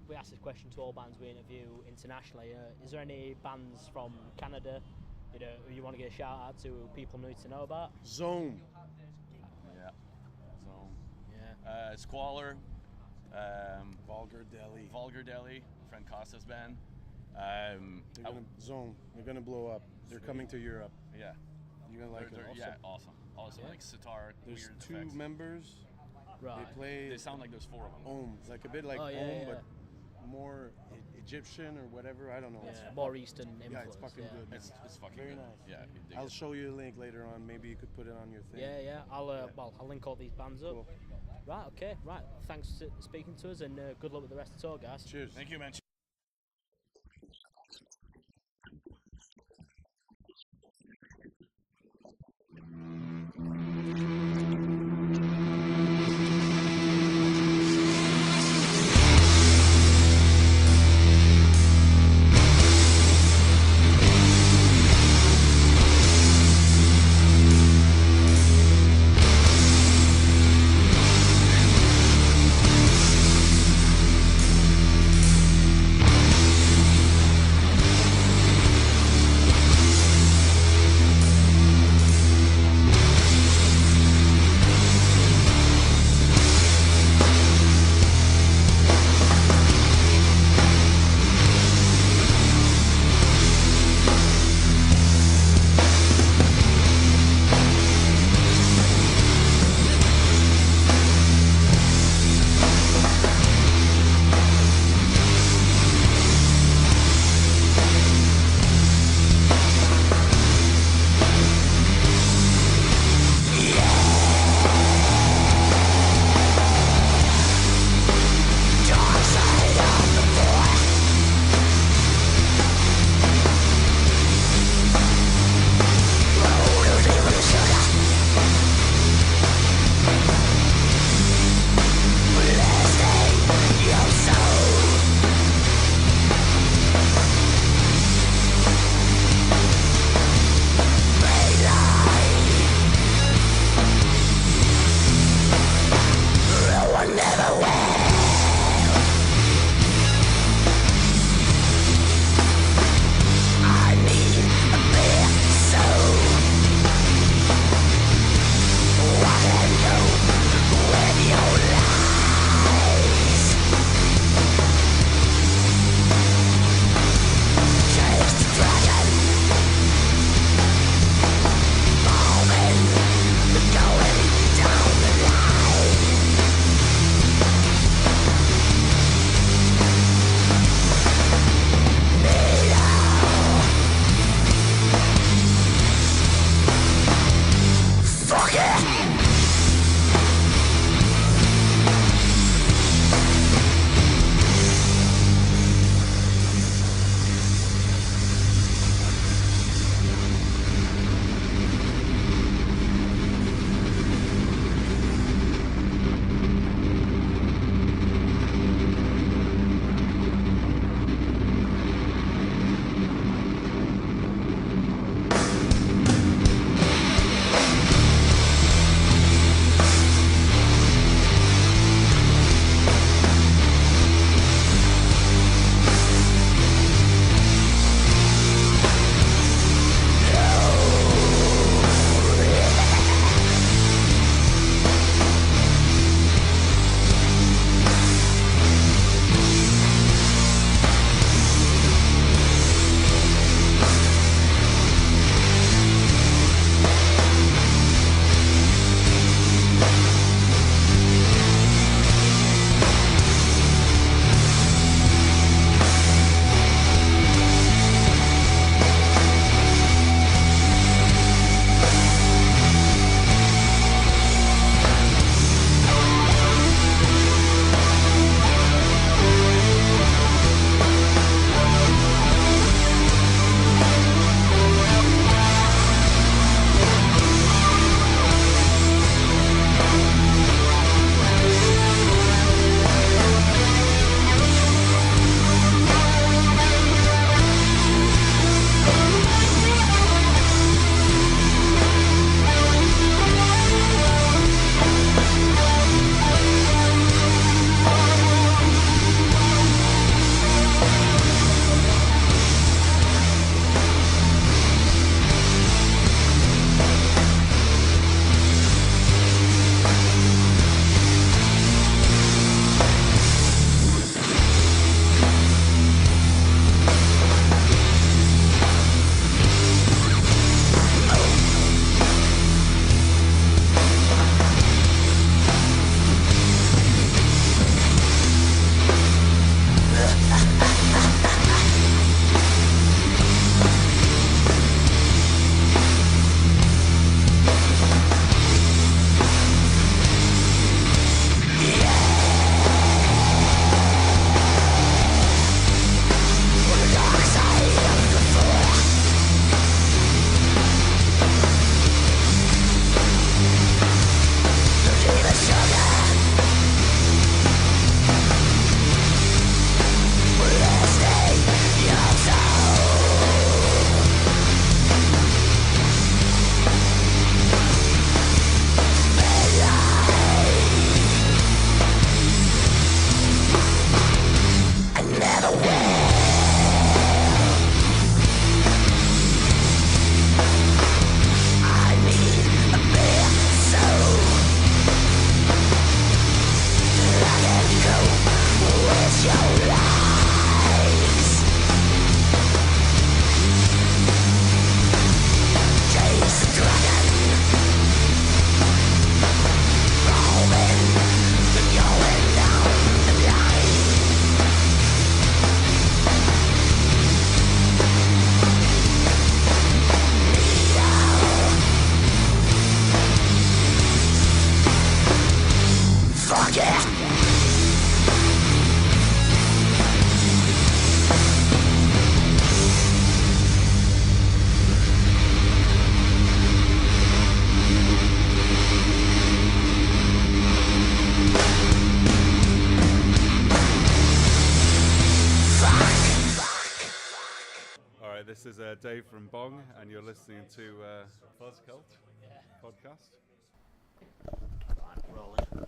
[SPEAKER 1] We ask this question to all bands we interview internationally. Is there any bands from Canada, who you want to get a shout out to, who people need to know about?
[SPEAKER 4] Zaum.
[SPEAKER 3] Yeah. Zaum.
[SPEAKER 1] Yeah.
[SPEAKER 3] Squalor.
[SPEAKER 4] Vulgar Deli.
[SPEAKER 3] Friend Costa's band.
[SPEAKER 4] Zaum. They're gonna blow up. They're coming to Europe.
[SPEAKER 3] Yeah.
[SPEAKER 4] You're gonna like it.
[SPEAKER 3] Yeah, awesome. Like sitar,
[SPEAKER 4] There's
[SPEAKER 3] weird
[SPEAKER 4] 2
[SPEAKER 3] effects.
[SPEAKER 4] members.
[SPEAKER 1] Right.
[SPEAKER 4] They play.
[SPEAKER 3] They sound like there's 4 of them.
[SPEAKER 4] Om, like a bit like but more Egyptian or whatever. I don't know.
[SPEAKER 1] Yeah, more Eastern influence.
[SPEAKER 4] Yeah, it's fucking good.
[SPEAKER 3] It's fucking
[SPEAKER 4] Very
[SPEAKER 3] good.
[SPEAKER 4] nice.
[SPEAKER 3] Yeah.
[SPEAKER 4] I'll show you a link later on. Maybe you could put it on your thing.
[SPEAKER 1] Yeah. I'll link all these bands up.
[SPEAKER 4] Cool.
[SPEAKER 1] Right. Okay. Right. Thanks for speaking to us, and good luck with the rest of the tour, guys.
[SPEAKER 4] Cheers.
[SPEAKER 3] Thank you, man.
[SPEAKER 5] This is Dave from Bong, and you're listening to Fuzz Cult podcast.
[SPEAKER 1] Right, rolling.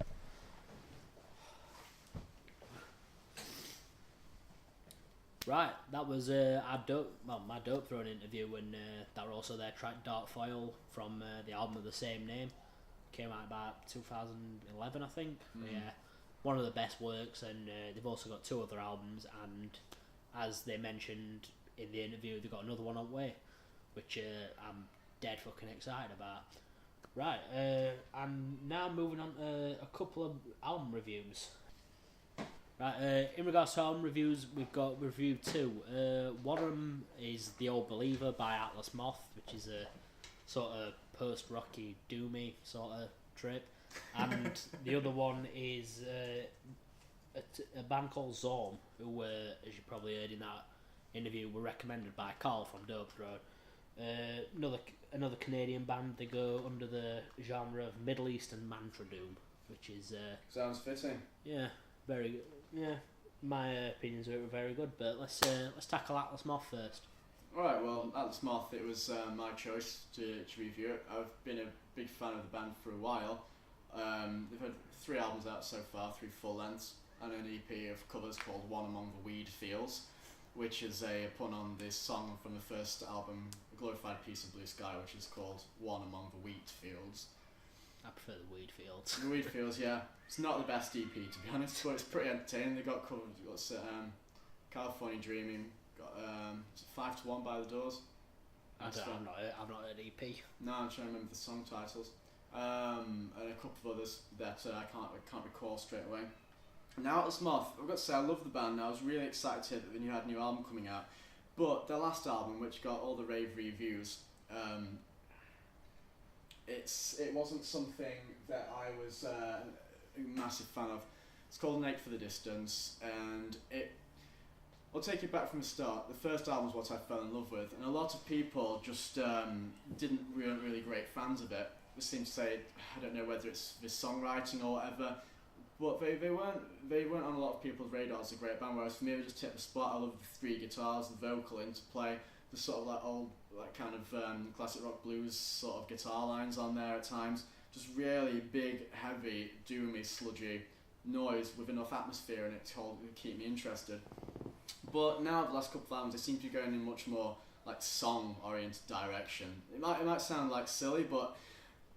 [SPEAKER 1] Right, that was my Dopethrone interview, and that were also their track Dark Foil from the album of the same name. Came out about 2011, I think. Yeah, one of the best works, and they've also got 2 other albums, and as they mentioned in the interview, they've got another one on the way, which I'm dead fucking excited about. Right, I'm now moving on to a couple of album reviews. Right, in regards to album reviews, we've got review 2. One of them is The Old Believer by Atlas Moth, which is a sort of post-rocky, doomy sort of trip. And the other one is a band called Zaum, who, as you probably heard in that interview, were recommended by Carl from Dopethrone. Another Canadian band. They go under the genre of Middle Eastern mantra doom, which is
[SPEAKER 2] sounds fitting.
[SPEAKER 1] Yeah, very good. Yeah, my opinions were very good. But let's tackle Atlas Moth first.
[SPEAKER 2] Alright, well, Atlas Moth, it was my choice to review it. I've been a big fan of the band for a while. They've had 3 albums out so far, 3 full lengths, and an EP of covers called One Among the Weed Fields, which is a pun on this song from the first album, A Glorified Piece of Blue Sky, which is called One Among the Wheat Fields.
[SPEAKER 1] I prefer the Weed Fields.
[SPEAKER 2] The Weed Fields, yeah. It's not the best EP, to be honest, but it's pretty entertaining. They got covered, California Dreaming, got 5 to 1 by the Doors.
[SPEAKER 1] I've not heard EP.
[SPEAKER 2] No, I'm trying to remember the song titles. And a couple of others that I can't recall straight away. Now Atlas Moth, I've got to say I love the band. I was really excited to hear that they had a new album coming out, but their last album, which got all the rave reviews, it wasn't something that I was a massive fan of. It's called An Ache for the Distance, and I'll take it back from the start. The first album was what I fell in love with, and a lot of people just weren't really great fans of it. They seem to say, I don't know whether it's the songwriting or whatever, but they weren't on a lot of people's radars as a great band. Whereas for me, they just hit the spot. I love the 3 guitars, the vocal interplay, the sort of like old, like kind of classic rock blues sort of guitar lines on there at times. Just really big, heavy, doomy, sludgy noise with enough atmosphere in it to keep me interested. But now the last couple of albums, they seem to be going in much more like song-oriented direction. It might sound like silly, but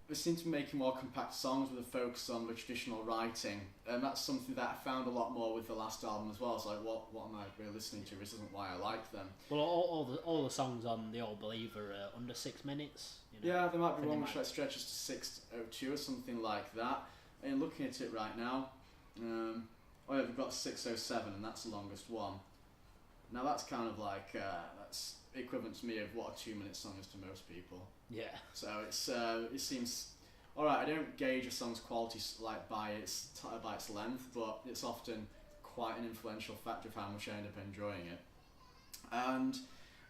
[SPEAKER 2] they seem to be making more compact songs with a focus on the traditional writing, and that's something that I found a lot more with the last album as well. It's like, what am I really listening to? This isn't why I like them.
[SPEAKER 1] Well, all the songs on The Old Believer are under 6 minutes. You know?
[SPEAKER 2] Yeah, there might be one which like stretches to 6:02 or something like that. And looking at it right now, we've got 6:07, and that's the longest one. Now that's kind of like that's equivalent to me of what a 2-minute song is to most people.
[SPEAKER 1] Yeah.
[SPEAKER 2] So it seems alright. I don't gauge a song's quality like by its length, but it's often quite an influential factor of how much I end up enjoying it. And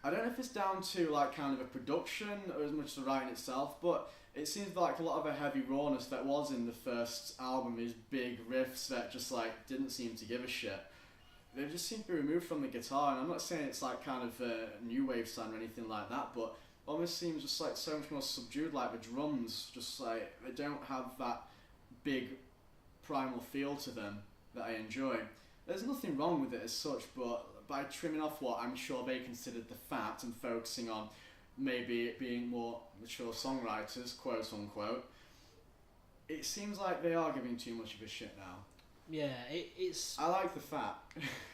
[SPEAKER 2] I don't know if it's down to like kind of a production or as much as the writing itself, but it seems like a lot of a heavy rawness that was in the first album is big riffs that just like didn't seem to give a shit. They just seem to be removed from the guitar, and I'm not saying it's like kind of a new wave sound or anything like that, but almost seems just like so much more subdued. Like the drums, just like they don't have that big primal feel to them that I enjoy. There's nothing wrong with it as such, but by trimming off what I'm sure they considered the fat and focusing on maybe it being more mature songwriters, quote unquote, it seems like they are giving too much of a shit now.
[SPEAKER 1] Yeah, it's...
[SPEAKER 2] I like the fat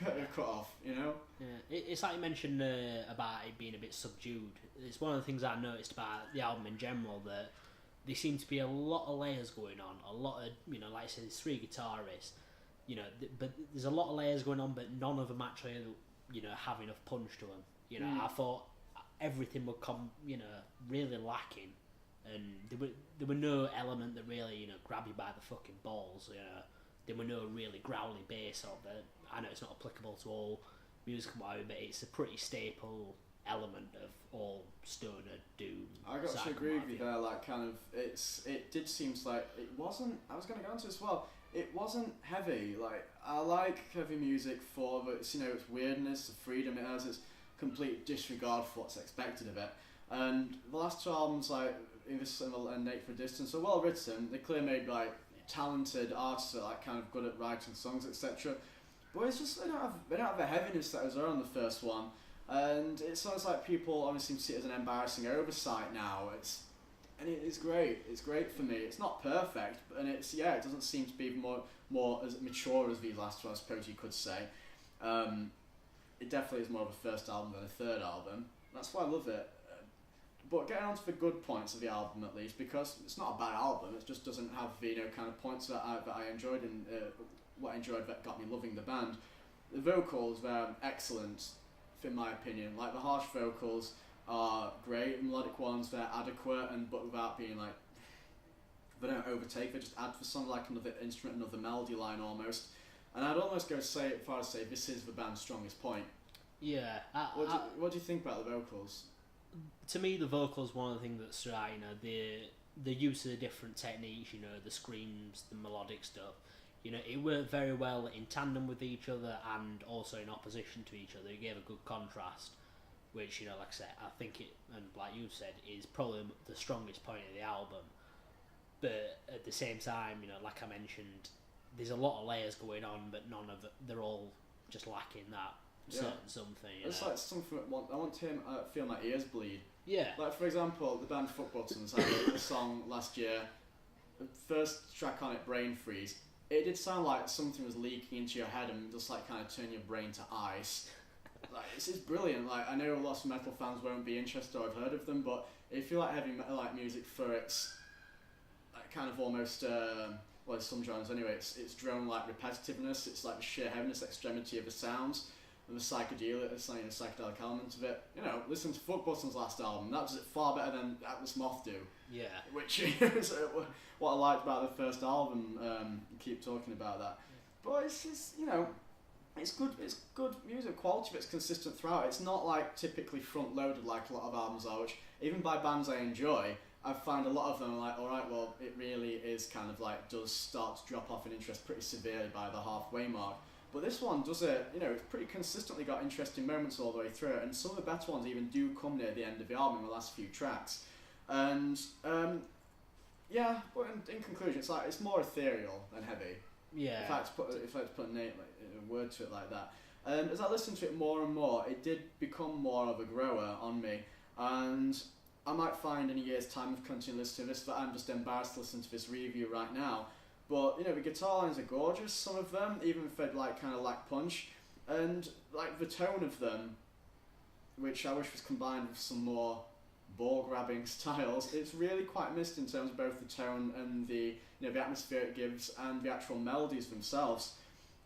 [SPEAKER 2] that they've cut off, you know?
[SPEAKER 1] Yeah, it's like you mentioned about it being a bit subdued. It's one of the things I noticed about the album in general, that there seem to be a lot of layers going on, a lot of, you know, like I said, there's 3 guitarists, you know, but there's a lot of layers going on, but none of them actually, you know, have enough punch to them. You know, I thought everything would come, you know, really lacking, and there were no element that really, you know, grab you by the fucking balls, you know. There were no really growly bass or that. I know it's not applicable to all music, but it's a pretty staple element of all stoner doom.
[SPEAKER 2] I got to agree with you there. Like, kind of, it did seem like it wasn't. I was going to go into it as well. It wasn't heavy. Like, I like heavy music for its, you know, its weirdness, the freedom it has. It's complete disregard for what's expected of it. And the last two albums, like Invisible and Naked for Distance, are well written. They're clearly made by talented artists that are like kind of good at writing songs, etc. But it's just they don't have the heaviness that was there on the first one, and it sounds like people obviously see it as an embarrassing oversight now. It's great. It's great for me. It's not perfect, and it doesn't seem to be more as mature as these last two, I suppose you could say. It definitely is more of a first album than a third album. That's why I love it. But getting on to the good points of the album at least, because it's not a bad album. It just doesn't have the kind of points that I enjoyed and what I enjoyed that got me loving the band. The vocals were excellent, in my opinion. Like the harsh vocals are great, the melodic ones they're adequate, but without being like they don't overtake. They just add for some like another instrument, another melody line almost. And I'd almost go as far as say this is the band's strongest point.
[SPEAKER 1] Yeah.
[SPEAKER 2] What do you think about the vocals?
[SPEAKER 1] To me, the vocals one of the things that stood out. The use of the different techniques. The screams, the melodic stuff. It worked very well in tandem with each other and also in opposition to each other. It gave a good contrast, which, like I said, I think it, and like you said, is probably the strongest point of the album. But at the same time, like I mentioned, there's a lot of layers going on, but none of it, they're all just lacking that certain something.
[SPEAKER 2] It's like something I want to feel my ears bleed.
[SPEAKER 1] Yeah.
[SPEAKER 2] Like, for example, the band Foot Buttons had a song last year, the first track on it, Brain Freeze. It did sound like something was leaking into your head and just like kind of turn your brain to ice. Like, it's brilliant. Like, I know lots of metal fans won't be interested or have heard of them, but if you like heavy metal like music for its like, kind of almost some genres anyway, it's drone like repetitiveness. It's like the sheer heaviness, extremity of the sounds, and the psychedelic element of it. Listen to Foot Buttons' last album. That does it far better than Atlas Moth do.
[SPEAKER 1] Yeah.
[SPEAKER 2] Which is what I liked about the first album. Keep talking about that, but it's just, it's good. It's good music quality, but it's consistent throughout. It's not like typically front loaded like a lot of albums are, which even by bands I enjoy, I find a lot of them are like, all right, well, it really is kind of like does start to drop off in interest pretty severely by the halfway mark. But this one does it, it's pretty consistently got interesting moments all the way through it, and some of the better ones even do come near the end of the album in the last few tracks. And but in conclusion, it's like it's more ethereal than heavy.
[SPEAKER 1] Yeah.
[SPEAKER 2] If I had to put a word to it like that. As I listened to it more and more, it did become more of a grower on me, and I might find in a year's time of continuing listening to this that I'm just embarrassed to listen to this review right now. But the guitar lines are gorgeous, some of them, even if they like kind of lack punch, and like the tone of them, which I wish was combined with some more ball grabbing styles. It's really quite missed in terms of both the tone and the the atmosphere it gives and the actual melodies themselves,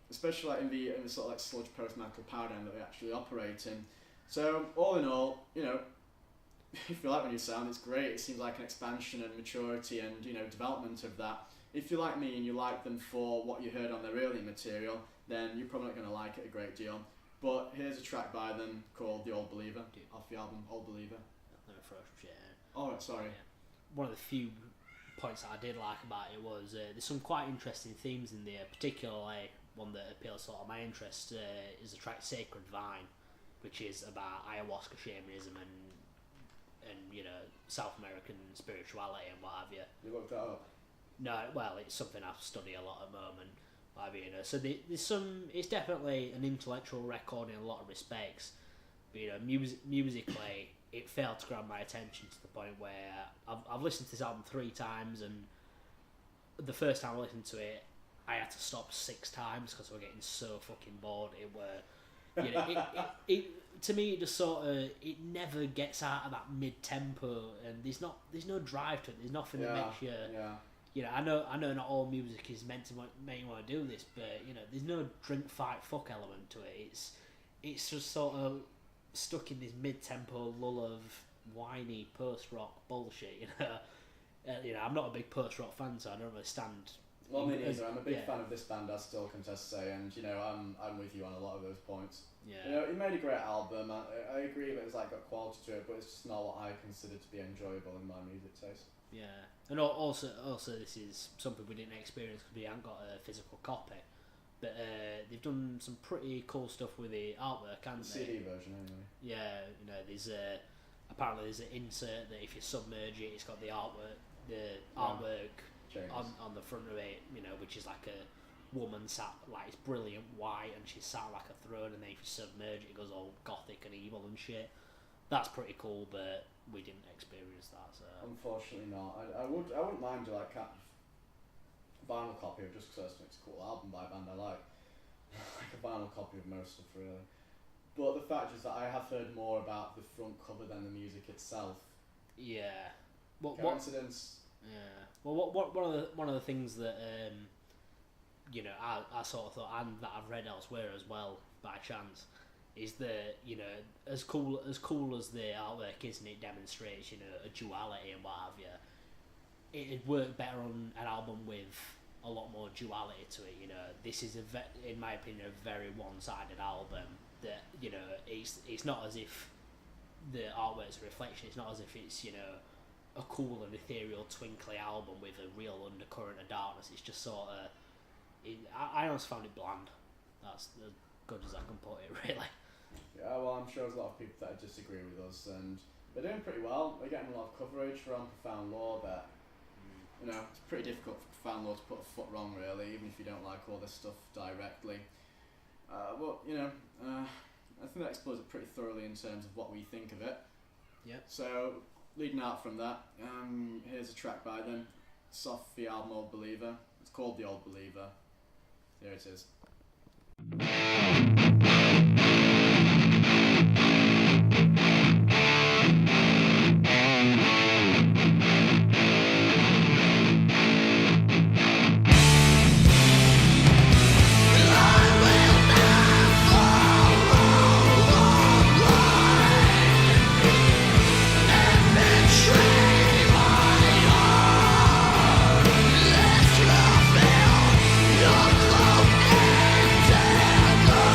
[SPEAKER 2] especially like in the sort of like sludge post metal paradigm that they actually operate in. So all in all, if you like the new sound, it's great. It seems like an expansion and maturity and development of that. If you like me and you like them for what you heard on their earlier material, then you're probably not going to like it a great deal. But here's a track by them called The Old Believer, off the album Old Believer. Oh, right, sorry.
[SPEAKER 1] Yeah. One of the few points that I did like about it was there's some quite interesting themes in there, particularly one that appeals to a lot of my interest is the track Sacred Vine, which is about ayahuasca shamanism and South American spirituality and what have you.
[SPEAKER 2] You looked that up?
[SPEAKER 1] No, well, it's something I study a lot at the moment. So there's some. It's definitely an intellectual record in a lot of respects, but musically, it failed to grab my attention to the point where I've listened to this album 3 times, and the first time I listened to it, I had to stop 6 times because I was getting so fucking bored. It were, it to me, it just sort of it never gets out of that mid tempo, and there's no drive to it. There's nothing that makes you. Yeah. I know not all music is meant to make you want to do this, but there's no drink, fight, fuck element to it. It's just sort of stuck in this mid-tempo lull of whiny post-rock bullshit. I'm not a big post-rock fan, so I don't really stand.
[SPEAKER 2] Well, me neither. I'm a big fan of this band, I still can just say, and I'm with you on a lot of those points.
[SPEAKER 1] Yeah.
[SPEAKER 2] He made a great album. I agree that it's like got quality to it, but it's just not what I consider to be enjoyable in my music taste.
[SPEAKER 1] Yeah, and also this is something we didn't experience because we haven't got a physical copy but they've done some pretty cool stuff with the artwork, haven't
[SPEAKER 2] The
[SPEAKER 1] they?
[SPEAKER 2] CD version, anyway.
[SPEAKER 1] Yeah, there's apparently there's an insert that if you submerge it, it's got the artwork
[SPEAKER 2] James.
[SPEAKER 1] on the front of it, which is like a woman sat, like, it's brilliant white, and she's sat like a throne, and then if you submerge it, it goes all gothic and evil and shit. That's pretty cool, but we didn't experience that. So
[SPEAKER 2] Unfortunately not. I wouldn't mind to like a vinyl copy of, just because it's a cool album by a band I like. Like a vinyl copy of most stuff, really. But the fact is that I have heard more about the front cover than the music itself.
[SPEAKER 1] yeah, what
[SPEAKER 2] Coincidence?
[SPEAKER 1] yeah. Well, one of the things that I sort of thought, and that I've read elsewhere as well by chance, is that as cool as the artwork is, and it demonstrates a duality and what have you, it'd work better on an album with a lot more duality to it. This is in my opinion a very one-sided album. That it's not as if the artwork's a reflection. It's not as if it's a cool and ethereal, twinkly album with a real undercurrent of darkness. It's just sort of. I honestly found it bland. That's as good as I can put it, really.
[SPEAKER 2] Yeah, well, I'm sure there's a lot of people that disagree with us, and they're doing pretty well. They're getting a lot of coverage for Profound Law, but it's pretty difficult for Profound Law to put a foot wrong, really, even if you don't like all this stuff directly. But I think that explores it pretty thoroughly in terms of what we think of it.
[SPEAKER 1] Yep.
[SPEAKER 2] So, leading out from that, here's a track by them. It's off the album Old Believer. It's called The Old Believer. Here it is.
[SPEAKER 6] Your cloak and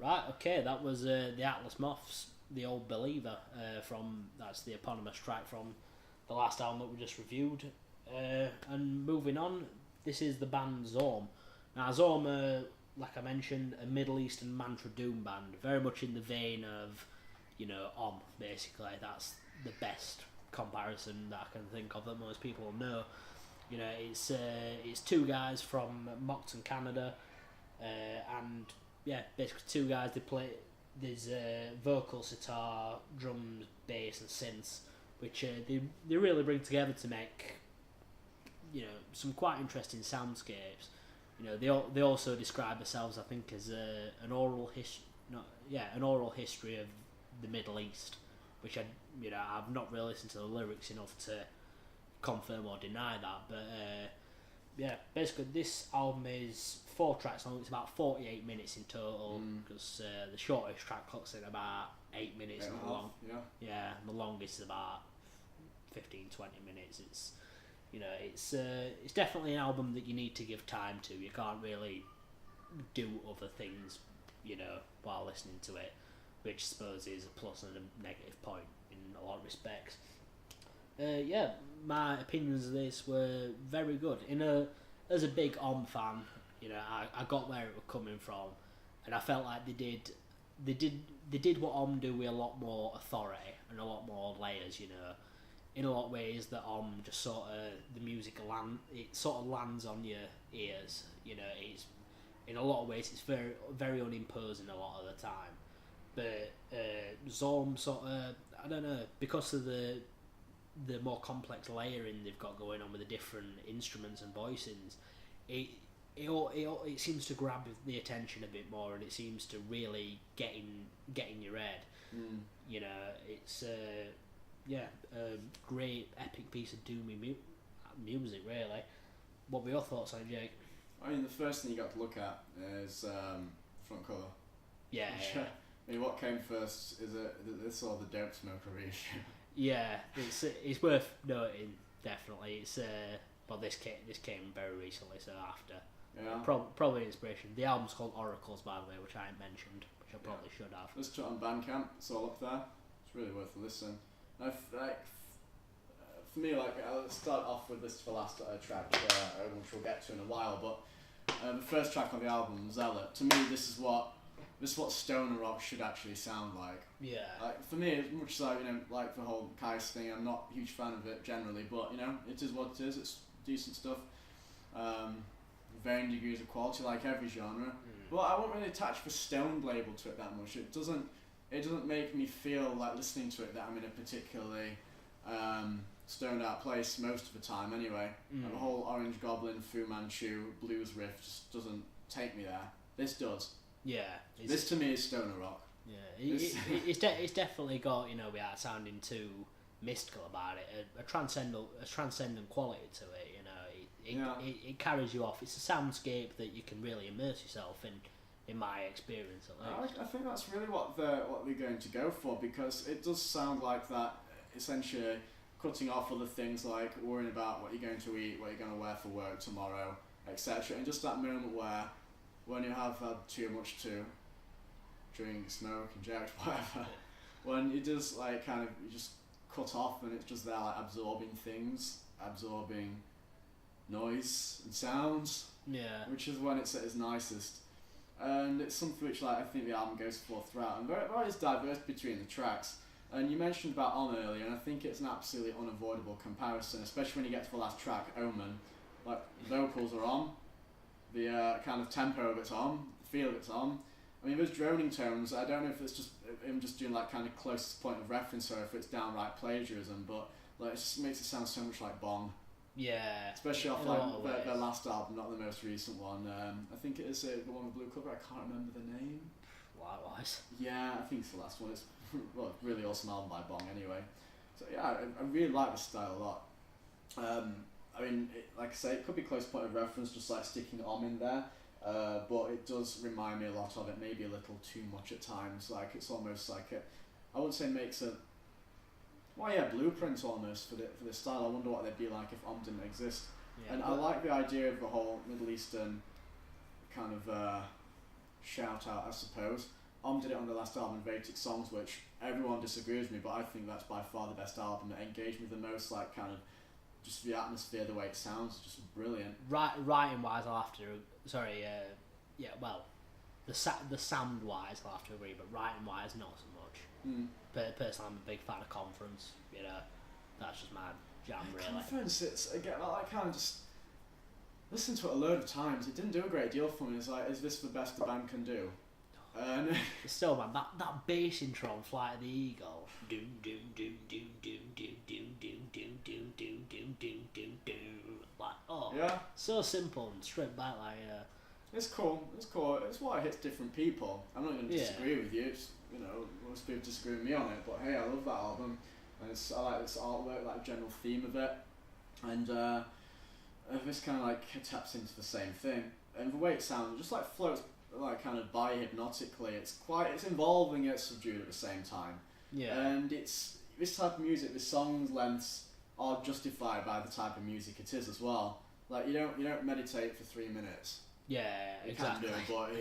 [SPEAKER 1] Right, okay, that was the Atlas Moths, The Old Believer, that's the eponymous track from the last album that we just reviewed. And moving on, this is the band Zaum. Now, Zaum are, like I mentioned, a Middle Eastern mantra doom band, very much in the vein of, basically. That's the best comparison that I can think of that most people know. It's two guys from Moncton, Canada, and yeah, basically two guys. They play there's vocal, sitar, drums, bass, and synths, which they really bring together to make some quite interesting soundscapes. They also describe themselves, I think, as an oral history of the Middle East, which I've not really listened to the lyrics enough to confirm or deny that, but basically this album is 4 tracks long. It's about 48 minutes in total, because the shortest track clocks in about 8 minutes, and the longest is about 15-20 minutes. It's definitely an album that you need to give time to. You can't really do other things while listening to it, which I suppose is a plus and a negative point in a lot of respects. My opinions of this were very good. As a big fan, I got where it was coming from, and I felt like they did what do with a lot more authority and a lot more layers. In a lot of ways, that just sort of the music lands on your ears. It's in a lot of ways it's very very unimposing a lot of the time, but Zaum sort of, I don't know, because of the more complex layering they've got going on with the different instruments and voicings, it seems to grab the attention a bit more, and it seems to really get in your head. It's a great epic piece of doomy music, really. What were your thoughts on it, Jake?
[SPEAKER 2] I mean, the first thing you got to look at is front cover.
[SPEAKER 1] Yeah.
[SPEAKER 2] I mean, what came first is this or the Dope Smoker reissue?
[SPEAKER 1] Yeah, it's worth noting, definitely. It's this came very recently, so after.
[SPEAKER 2] Yeah.
[SPEAKER 1] Probably inspiration. The album's called Oracles, by the way, which I ain't mentioned, which I probably should have.
[SPEAKER 2] Let's check on Bandcamp. It's all up there. It's really worth a listen. For me, I'll start off with this last track, which we'll get to in a while. But the first track on the album, Zealot. To me, this is what stoner rock should actually sound like.
[SPEAKER 1] Yeah.
[SPEAKER 2] For me, as much as like the whole Kais thing, I'm not a huge fan of it generally, but it is what it is. It's decent stuff. Varying degrees of quality, like every genre. But I won't really attach the stoned label to it that much. It doesn't make me feel like listening to it that I'm in a particularly stoned out place most of the time. Anyway, the whole Orange Goblin, Fu Manchu blues riff just doesn't take me there. This does.
[SPEAKER 1] Yeah.
[SPEAKER 2] This to me is stoner rock.
[SPEAKER 1] Yeah, it's definitely got without sounding too mystical about it, a transcendent quality to it. It carries you off. It's a soundscape that you can really immerse yourself in my experience at least.
[SPEAKER 2] I think that's really what they're going to go for, because it does sound like that, essentially cutting off other things like worrying about what you're going to eat, what you're going to wear for work tomorrow, etc. And just that moment where, when you have had too much to drink, smoke, inject, whatever, when you just you just cut off and it's just there absorbing things, absorbing noise and sounds.
[SPEAKER 1] Yeah.
[SPEAKER 2] Which is when it's at its nicest. And it's something which I think the album goes for throughout, and there is diverse between the tracks. And you mentioned about earlier, and I think it's an absolutely unavoidable comparison, especially when you get to the last track, Omen. Vocals are on, the kind of tempo of it's on, the feel of it's on. I mean, there's droning tones. I don't know if it's just him just doing kind of closest point of reference, or if it's downright plagiarism, but it just makes it sound so much like Bong.
[SPEAKER 1] Yeah.
[SPEAKER 2] Especially off their last album, not the most recent one. I think it is the one with blue cover. I can't remember the name.
[SPEAKER 1] Likewise.
[SPEAKER 2] Yeah, I think it's the last one. It's really awesome album by Bong anyway. So yeah, I really like this style a lot. I mean, like I say, it could be close point of reference, just sticking in there. But it does remind me a lot of it, maybe a little too much at times. It's almost like I wouldn't say makes a blueprint almost for this style. I wonder what they'd be like if didn't exist. Yeah, and I like the idea of the whole Middle Eastern kind of shout out, I suppose. did it on the last album, Vatic Songs, which everyone disagrees with me, but I think that's by far the best album. It engaged me the most, like kind of just the atmosphere, the way it sounds, is just brilliant.
[SPEAKER 1] Writing wise, I'll have to. Sorry, yeah. Well, the sound wise, I'll have to agree, but writing wise, not so much. But personally, I'm a big fan of Conference. You know, that's just my jam, really.
[SPEAKER 2] Conference, it's again, I kind of just listened to it a load of times. It didn't do a great deal for me. It's like, is this the best the band can do? And
[SPEAKER 1] still, man, that bass intro on Flight of the Eagle, doom doom doom doom doom doom doom doom doom doom doom doom doom doom doom, like
[SPEAKER 2] yeah,
[SPEAKER 1] so simple and straight back, like
[SPEAKER 2] it's cool. It's why it hits different people. I'm not going to disagree with you. It's, you know, most people disagree with me on it, but hey, I love that album, and I like this artwork, like general theme of it, and this kind of like taps into the same thing, and the way it sounds just like floats like kind of by hypnotically. It's involving yet subdued at the same time.
[SPEAKER 1] Yeah.
[SPEAKER 2] And it's this type of music, the songs lengths are justified by the type of music it is as well. Like you don't meditate for 3 minutes.
[SPEAKER 1] Yeah,
[SPEAKER 2] you
[SPEAKER 1] exactly.
[SPEAKER 2] Can do, but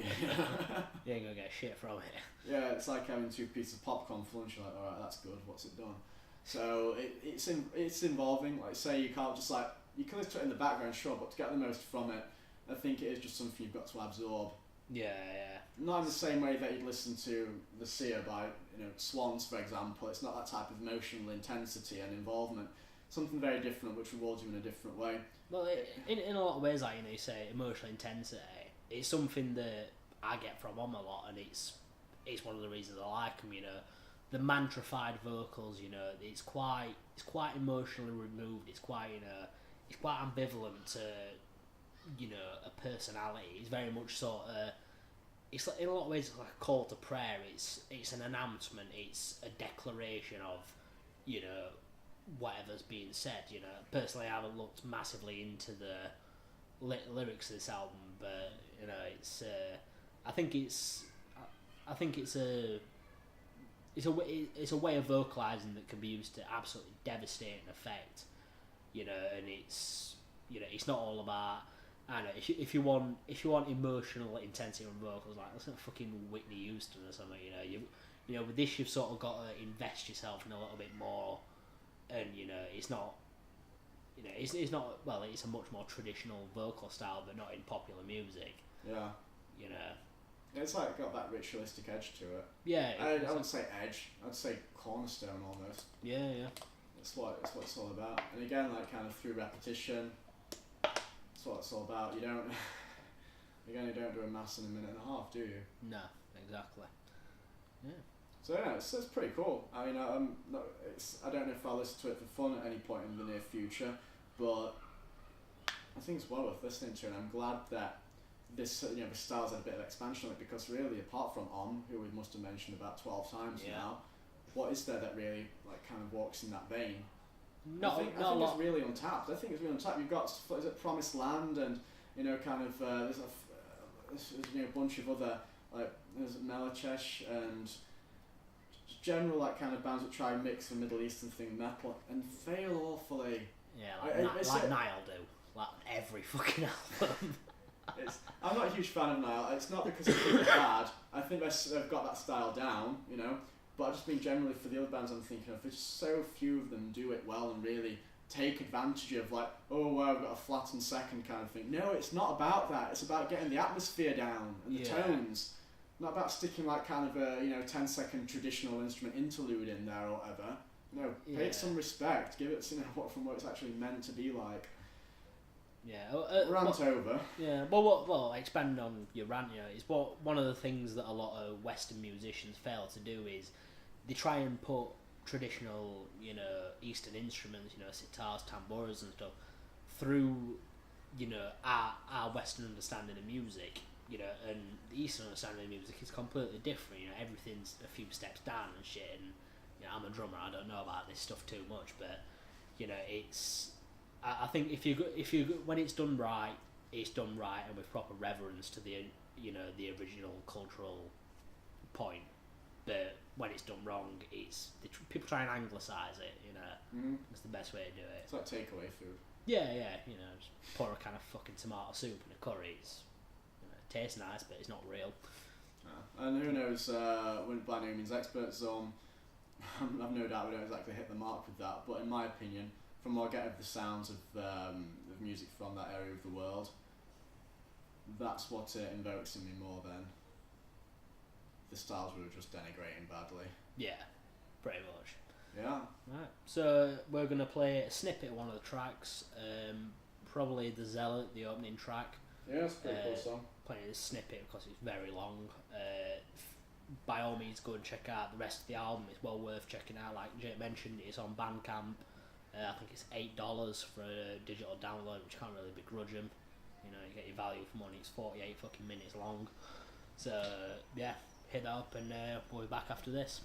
[SPEAKER 1] you ain't gonna get shit from it.
[SPEAKER 2] Yeah, it's like having 2 pieces of popcorn for lunch. You're like, alright, that's good. What's it done? So it's involving. Like say you can't just like you can listen to it in the background, sure, but to get the most from it, I think it is just something you've got to absorb.
[SPEAKER 1] Yeah.
[SPEAKER 2] Not in the same way that you'd listen to The Seer by, you know, Swans, for example. It's not that type of emotional intensity and involvement. Something very different, which rewards you in a different way.
[SPEAKER 1] Well, in a lot of ways, like, you know, you say emotional intensity, it's something that I get from them a lot, and it's one of the reasons I like them. You know, the mantrified vocals. You know, it's quite emotionally removed. It's quite, you know, it's quite ambivalent to, you know, a personality. It's very much sort of, it's like, in a lot of ways, it's like a call to prayer. It's an announcement. It's a declaration of, you know, whatever's being said. You know, personally, I haven't looked massively into the lyrics of this album, but you know, it's I think it's a way of vocalizing that can be used to absolutely devastating effect. You know, and it's, you know, it's not all about, I don't know, if you want emotional intensity on vocals, like listen to fucking Whitney Houston or something. You know, with this you've sort of got to invest yourself in a little bit more, and you know, it's not, you know, it's not, well, it's a much more traditional vocal style, but not in popular music.
[SPEAKER 2] Yeah.
[SPEAKER 1] You know.
[SPEAKER 2] It's like got that ritualistic edge to it.
[SPEAKER 1] Yeah.
[SPEAKER 2] I wouldn't say edge. I'd say cornerstone almost.
[SPEAKER 1] Yeah.
[SPEAKER 2] That's what it's all about. And again, like kind of through repetition, that's what it's all about. You don't do a mass in a minute and a half, do you?
[SPEAKER 1] No, exactly. Yeah.
[SPEAKER 2] So yeah, it's pretty cool. I mean, I don't know if I'll listen to it for fun at any point in the near future, but I think it's well worth listening to, and I'm glad that this, you know, the style's had a bit of expansion on it, because really, apart from who we must have mentioned about 12 times now, what is there that really like kind of walks in that vein? I think it's really untapped. You've got, is it Promised Land, and you know, kind of there's you know, a bunch of other, like there's Melachesh and general like kind of bands that try and mix the Middle Eastern thing with metal and fail awfully.
[SPEAKER 1] Yeah, like Nile do, like every fucking album.
[SPEAKER 2] I'm not a huge fan of Nile. It's not because I think they're bad. I think they've got that style down, you know. But I just mean generally for the other bands I'm thinking of, there's so few of them do it well and really take advantage of, like, oh wow, I've got a flattened second kind of thing. No, it's not about that. It's about getting the atmosphere down and the tones. Not about sticking like kind of a, you know, 10-second traditional instrument interlude in there or whatever. No, pay it some respect. Give it, you know, what it's actually meant to be like.
[SPEAKER 1] Yeah,
[SPEAKER 2] rant over.
[SPEAKER 1] Yeah, well, expanding on your rant, you know, it's one of the things that a lot of Western musicians fail to do is they try and put traditional, you know, Eastern instruments, you know, sitars, tamboras and stuff, through, you know, our Western understanding of music, you know, and the Eastern understanding of music is completely different. You know, everything's a few steps down and shit. And you know, I'm a drummer, I don't know about this stuff too much, but you know, it's. I think if you when it's done right and with proper reverence to the, you know, the original cultural point. But when it's done wrong, people try and anglicise it. You know, it's the best way to do it.
[SPEAKER 2] It's like takeaway food.
[SPEAKER 1] Yeah, you know, just pour a kind of fucking tomato soup in a curry. It's, you know, it tastes nice, but it's not real.
[SPEAKER 2] And who knows, we're by no means experts on. I've no doubt we don't exactly hit the mark with that, but in my opinion, from what I get of the sounds of music from that area of the world, that's what invokes in me more than the styles we were just denigrating badly.
[SPEAKER 1] Yeah, pretty much.
[SPEAKER 2] Yeah.
[SPEAKER 1] Right, so we're going to play a snippet of one of the tracks, probably the Zealot, the opening track.
[SPEAKER 2] Yeah, it's a pretty cool song.
[SPEAKER 1] Playing a snippet because it's very long. By all means, go and check out the rest of the album. It's well worth checking out. Like Jake mentioned, it's on Bandcamp. I think it's $8 for a digital download, which can't really begrudge them. You know, you get your value for money. It's 48 fucking minutes long. So yeah, hit that up, and we'll be back after this.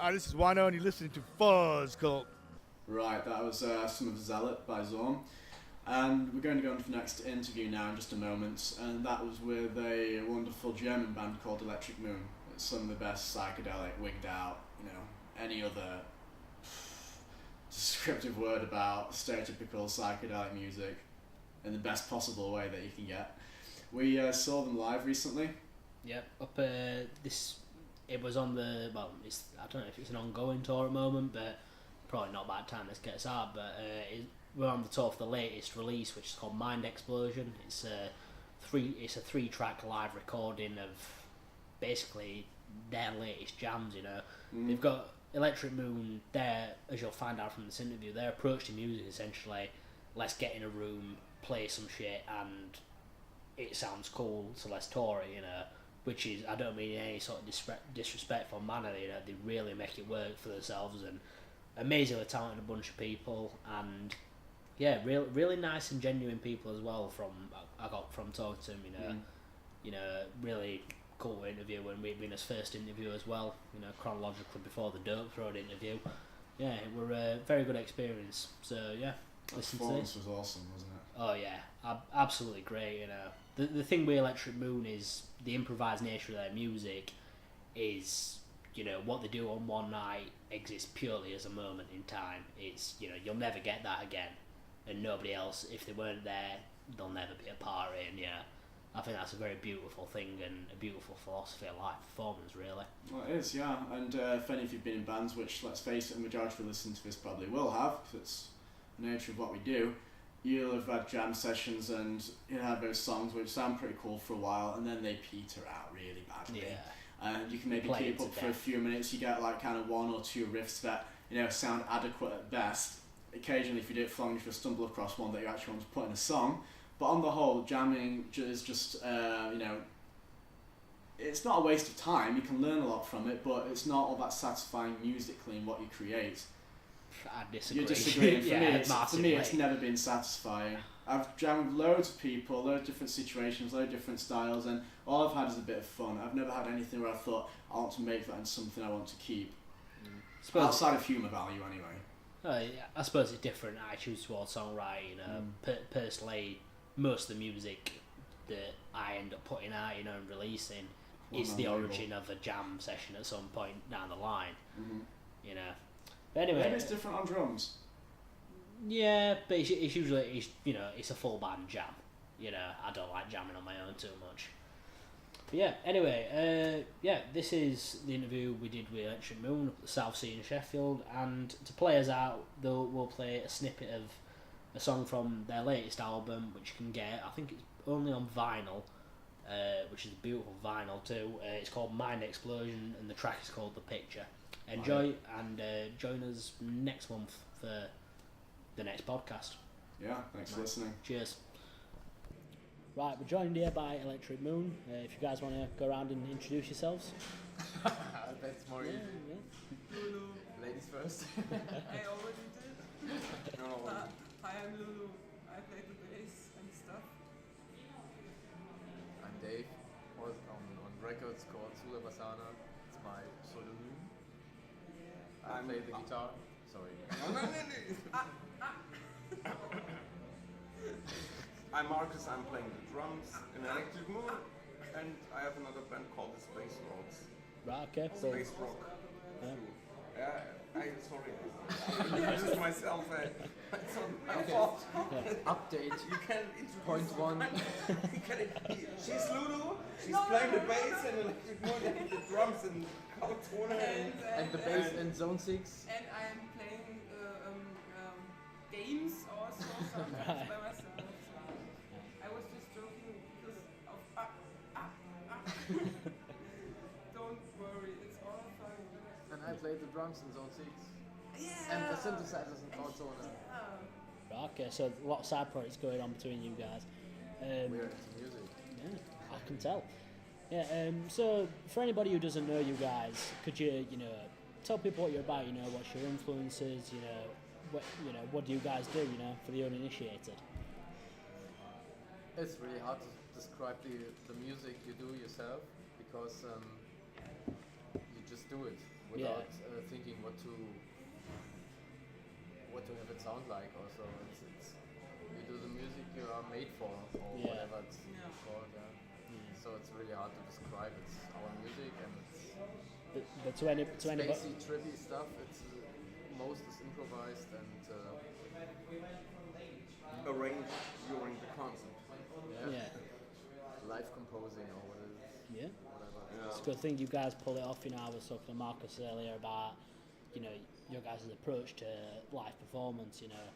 [SPEAKER 6] Hi, this is Wano, and you're listening to Fuzz Cult.
[SPEAKER 2] Right, that was some of Zealot by Zaum. And we're going to go on to the next interview now in just a moment, and that was with a wonderful German band called Electric Moon. It's some of the best psychedelic, wigged out, any other descriptive word about stereotypical psychedelic music in the best possible way that you can get. We saw them live recently.
[SPEAKER 1] Yep, it was on the, I don't know if it's an ongoing tour at the moment, but probably not by the time this gets out, but we're on the tour for the latest release, which is called Mind Explosion. It's a 3-track live recording of basically their latest jams, They've got Electric Moon there, as you'll find out from this interview. Their approach to music essentially, let's get in a room, play some shit, and it sounds cool, so let's tour it, which is, I don't mean in any sort of disrespectful manner, they really make it work for themselves, and amazingly talented bunch of people, and yeah, really nice and genuine people as well. I got from talking to them, really cool interview, and we'd been his first interview as well, chronologically before the Dopethrone interview. Yeah, it were a very good experience. So yeah, listen to this.
[SPEAKER 2] Performance was awesome, wasn't it?
[SPEAKER 1] Oh yeah, absolutely great. The thing with Electric Moon is the improvised nature of their music is, what they do on one night exists purely as a moment in time. It's, you'll never get that again, and nobody else, if they weren't there, they'll never be a part of it. And I think that's a very beautiful thing and a beautiful philosophy of live performance, really.
[SPEAKER 2] Well, it is, yeah. And if any of you've been in bands, which, let's face it, the majority of listening to this probably will have, because it's the nature of what we do, you'll have had jam sessions and you'll have those songs which sound pretty cool for a while, and then they peter out really badly.
[SPEAKER 1] Yeah.
[SPEAKER 2] And you can maybe
[SPEAKER 1] Play
[SPEAKER 2] keep
[SPEAKER 1] it
[SPEAKER 2] up
[SPEAKER 1] to
[SPEAKER 2] for a
[SPEAKER 1] death.
[SPEAKER 2] few minutes, you get like kind of one or two riffs that, sound adequate at best. Occasionally, if you do it for long, you'll stumble across one that you actually want to put in a song. But on the whole, jamming is just, it's not a waste of time. You can learn a lot from it, but it's not all that satisfying musically in what you create.
[SPEAKER 1] I disagree.
[SPEAKER 2] You're disagreeing. For
[SPEAKER 1] Yeah,
[SPEAKER 2] me, it's never been satisfying. I've jammed with loads of people, loads of different situations, loads of different styles, and all I've had is a bit of fun. I've never had anything where I thought, I want to make that into something I want to keep. Outside of humour value, anyway.
[SPEAKER 1] I suppose it's different attitudes towards songwriting. Personally, most of the music that I end up putting out, and releasing, is the origin of a jam session at some point down the line.
[SPEAKER 2] Mm-hmm.
[SPEAKER 1] But anyway,
[SPEAKER 2] maybe it's different on drums.
[SPEAKER 1] Yeah, but it's usually it's a full band jam. I don't like jamming on my own too much. But yeah, anyway, this is the interview we did with Electric Moon up at the South Sea in Sheffield, and to play us out, we'll play a snippet of a song from their latest album, which you can get, I think it's only on vinyl, which is a beautiful vinyl too. It's called Mind Explosion, and the track is called The Picture. Enjoy, and join us next month for the next podcast.
[SPEAKER 2] Yeah, thanks for listening.
[SPEAKER 1] Cheers. Right, we're joined here by Electric Moon. If you guys want to go around and introduce yourselves.
[SPEAKER 7] That's more easy.
[SPEAKER 1] Yeah.
[SPEAKER 8] Lulu.
[SPEAKER 7] Ladies first.
[SPEAKER 8] I already did.
[SPEAKER 7] No.
[SPEAKER 8] Hi, I'm Lulu. I play the bass and stuff.
[SPEAKER 7] I'm Dave. Was on records called Sula Basana. It's my pseudonym. I play the guitar. Sorry.
[SPEAKER 9] I'm Marcus, I'm playing the drums in Electric Moon, and I have another band called the Space Rocks.
[SPEAKER 1] Right, okay. So,
[SPEAKER 9] Space Rock.
[SPEAKER 1] yeah.
[SPEAKER 9] Sorry, I introduced myself. It's on my fault.
[SPEAKER 7] Update.
[SPEAKER 9] You can introduce
[SPEAKER 7] Point one.
[SPEAKER 9] She's Lulu, she's playing the bass in Electric Moon, and the drums in Kautone.
[SPEAKER 7] And the bass in Zone 6.
[SPEAKER 8] And I'm playing games also sometimes by myself. I was just joking because of Don't worry, it's all fun.
[SPEAKER 7] And I played the drums in Zone 6.
[SPEAKER 8] Yeah.
[SPEAKER 7] And the synthesizers in Kautone.
[SPEAKER 1] Right, okay, so a lot of side projects going on between you guys.
[SPEAKER 7] We're into music.
[SPEAKER 1] Yeah, I can tell. Yeah, so for anybody who doesn't know you guys, could you, tell people what you're about, what's your influences, what do you guys do, for the uninitiated?
[SPEAKER 7] It's really hard to describe the music you do yourself, because you just do it. without thinking what to have it sound like. Also, it's you do the music you are made for, or whatever it's called. So it's really hard to describe. It's our music, and
[SPEAKER 1] but to any
[SPEAKER 7] spacey, trippy stuff. It's most is improvised and
[SPEAKER 9] arranged during the concert.
[SPEAKER 7] Live composing or whatever.
[SPEAKER 1] Yeah.
[SPEAKER 7] Whatever.
[SPEAKER 1] It's a good thing you guys pull it off. You know, I was talking to Marcus earlier about, you know, your guys' approach to live performance. You know,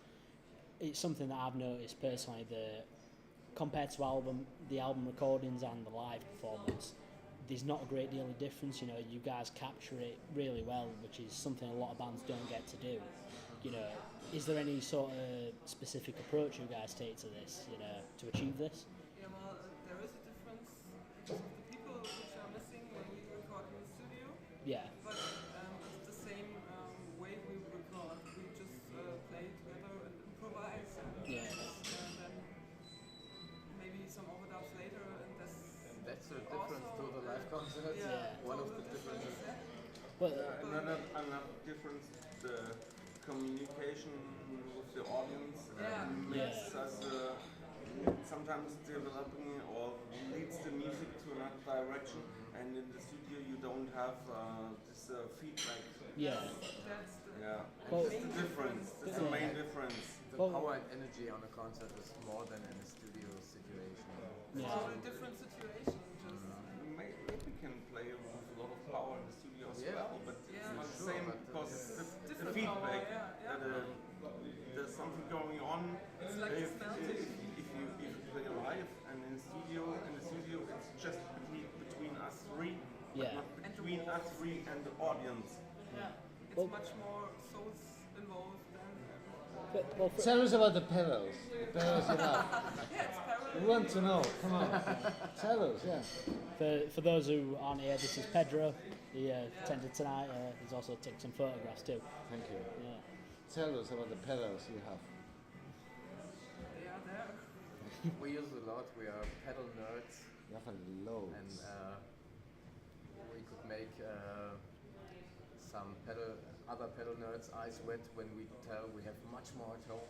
[SPEAKER 1] it's something that I've noticed personally that compared to the album recordings and the live performance, there's not a great deal of difference. You know, you guys capture it really well, which is something a lot of bands don't get to do. You know, is there any sort of specific approach you guys take to this, you know, to achieve this?
[SPEAKER 8] Yeah, well, there is a difference because of the people which are missing when we record in the studio.
[SPEAKER 1] Yeah.
[SPEAKER 8] But it's the same way we record. We just play together and improvise. And then maybe some overdubs later, and
[SPEAKER 7] that's the difference to the live concerts. One of the differences.
[SPEAKER 9] Another difference, the communication with the audience makes us sometimes developing or leads the music to another direction, and in the studio you don't have this feedback.
[SPEAKER 8] That's
[SPEAKER 9] the difference. That's the main difference.
[SPEAKER 7] The power and energy on a concert is more than in a studio situation.
[SPEAKER 8] It's a different situation.
[SPEAKER 9] Maybe we can play with a lot of power in the studio as well, but it's not the same because the feedback that there's something going on.
[SPEAKER 8] It's like
[SPEAKER 9] if you play live and in the studio it's just between us three, but not between us three and the audience.
[SPEAKER 8] It's much more souls involved than.
[SPEAKER 6] Tell us about the pedals. The pedals you have. We want to know. Come on. Tell us,
[SPEAKER 1] For those who aren't here, this is Pedro. He attended tonight. He's also taken some photographs too.
[SPEAKER 6] Thank you.
[SPEAKER 1] Yeah.
[SPEAKER 6] Tell us about the pedals you have.
[SPEAKER 8] They are there.
[SPEAKER 7] We use a lot. We are pedal nerds.
[SPEAKER 6] You have a load.
[SPEAKER 7] And we could make some other pedal nerds' eyes wet when we tell we have much more at home.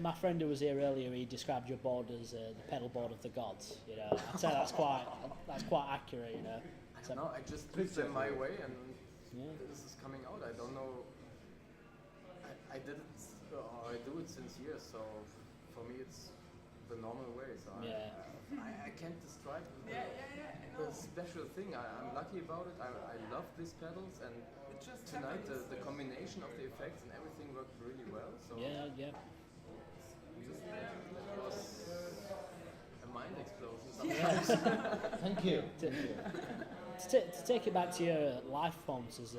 [SPEAKER 1] My friend who was here earlier, he described your board as the pedal board of the gods. You know, I'd say that's quite accurate. You know.
[SPEAKER 7] No, I just put them my way, and this is coming out. I don't know. I did it, or I do it since years. So for me, it's the normal way. So I can't describe the special thing. I'm lucky about it. I love these pedals, and tonight the combination of the effects and everything worked really well. So
[SPEAKER 1] yeah.
[SPEAKER 7] It was a mind explosion.
[SPEAKER 6] Thank you.
[SPEAKER 1] To take it back to your live performances,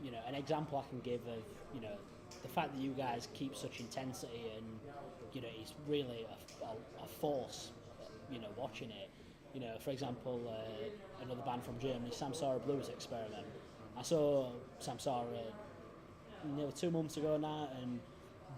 [SPEAKER 1] you know, an example I can give of, you know, the fact that you guys keep such intensity and, you know, it's really a force, you know, watching it. You know, for example, another band from Germany, Samsara Blues Experiment. I saw Samsara nearly 2 months ago now, and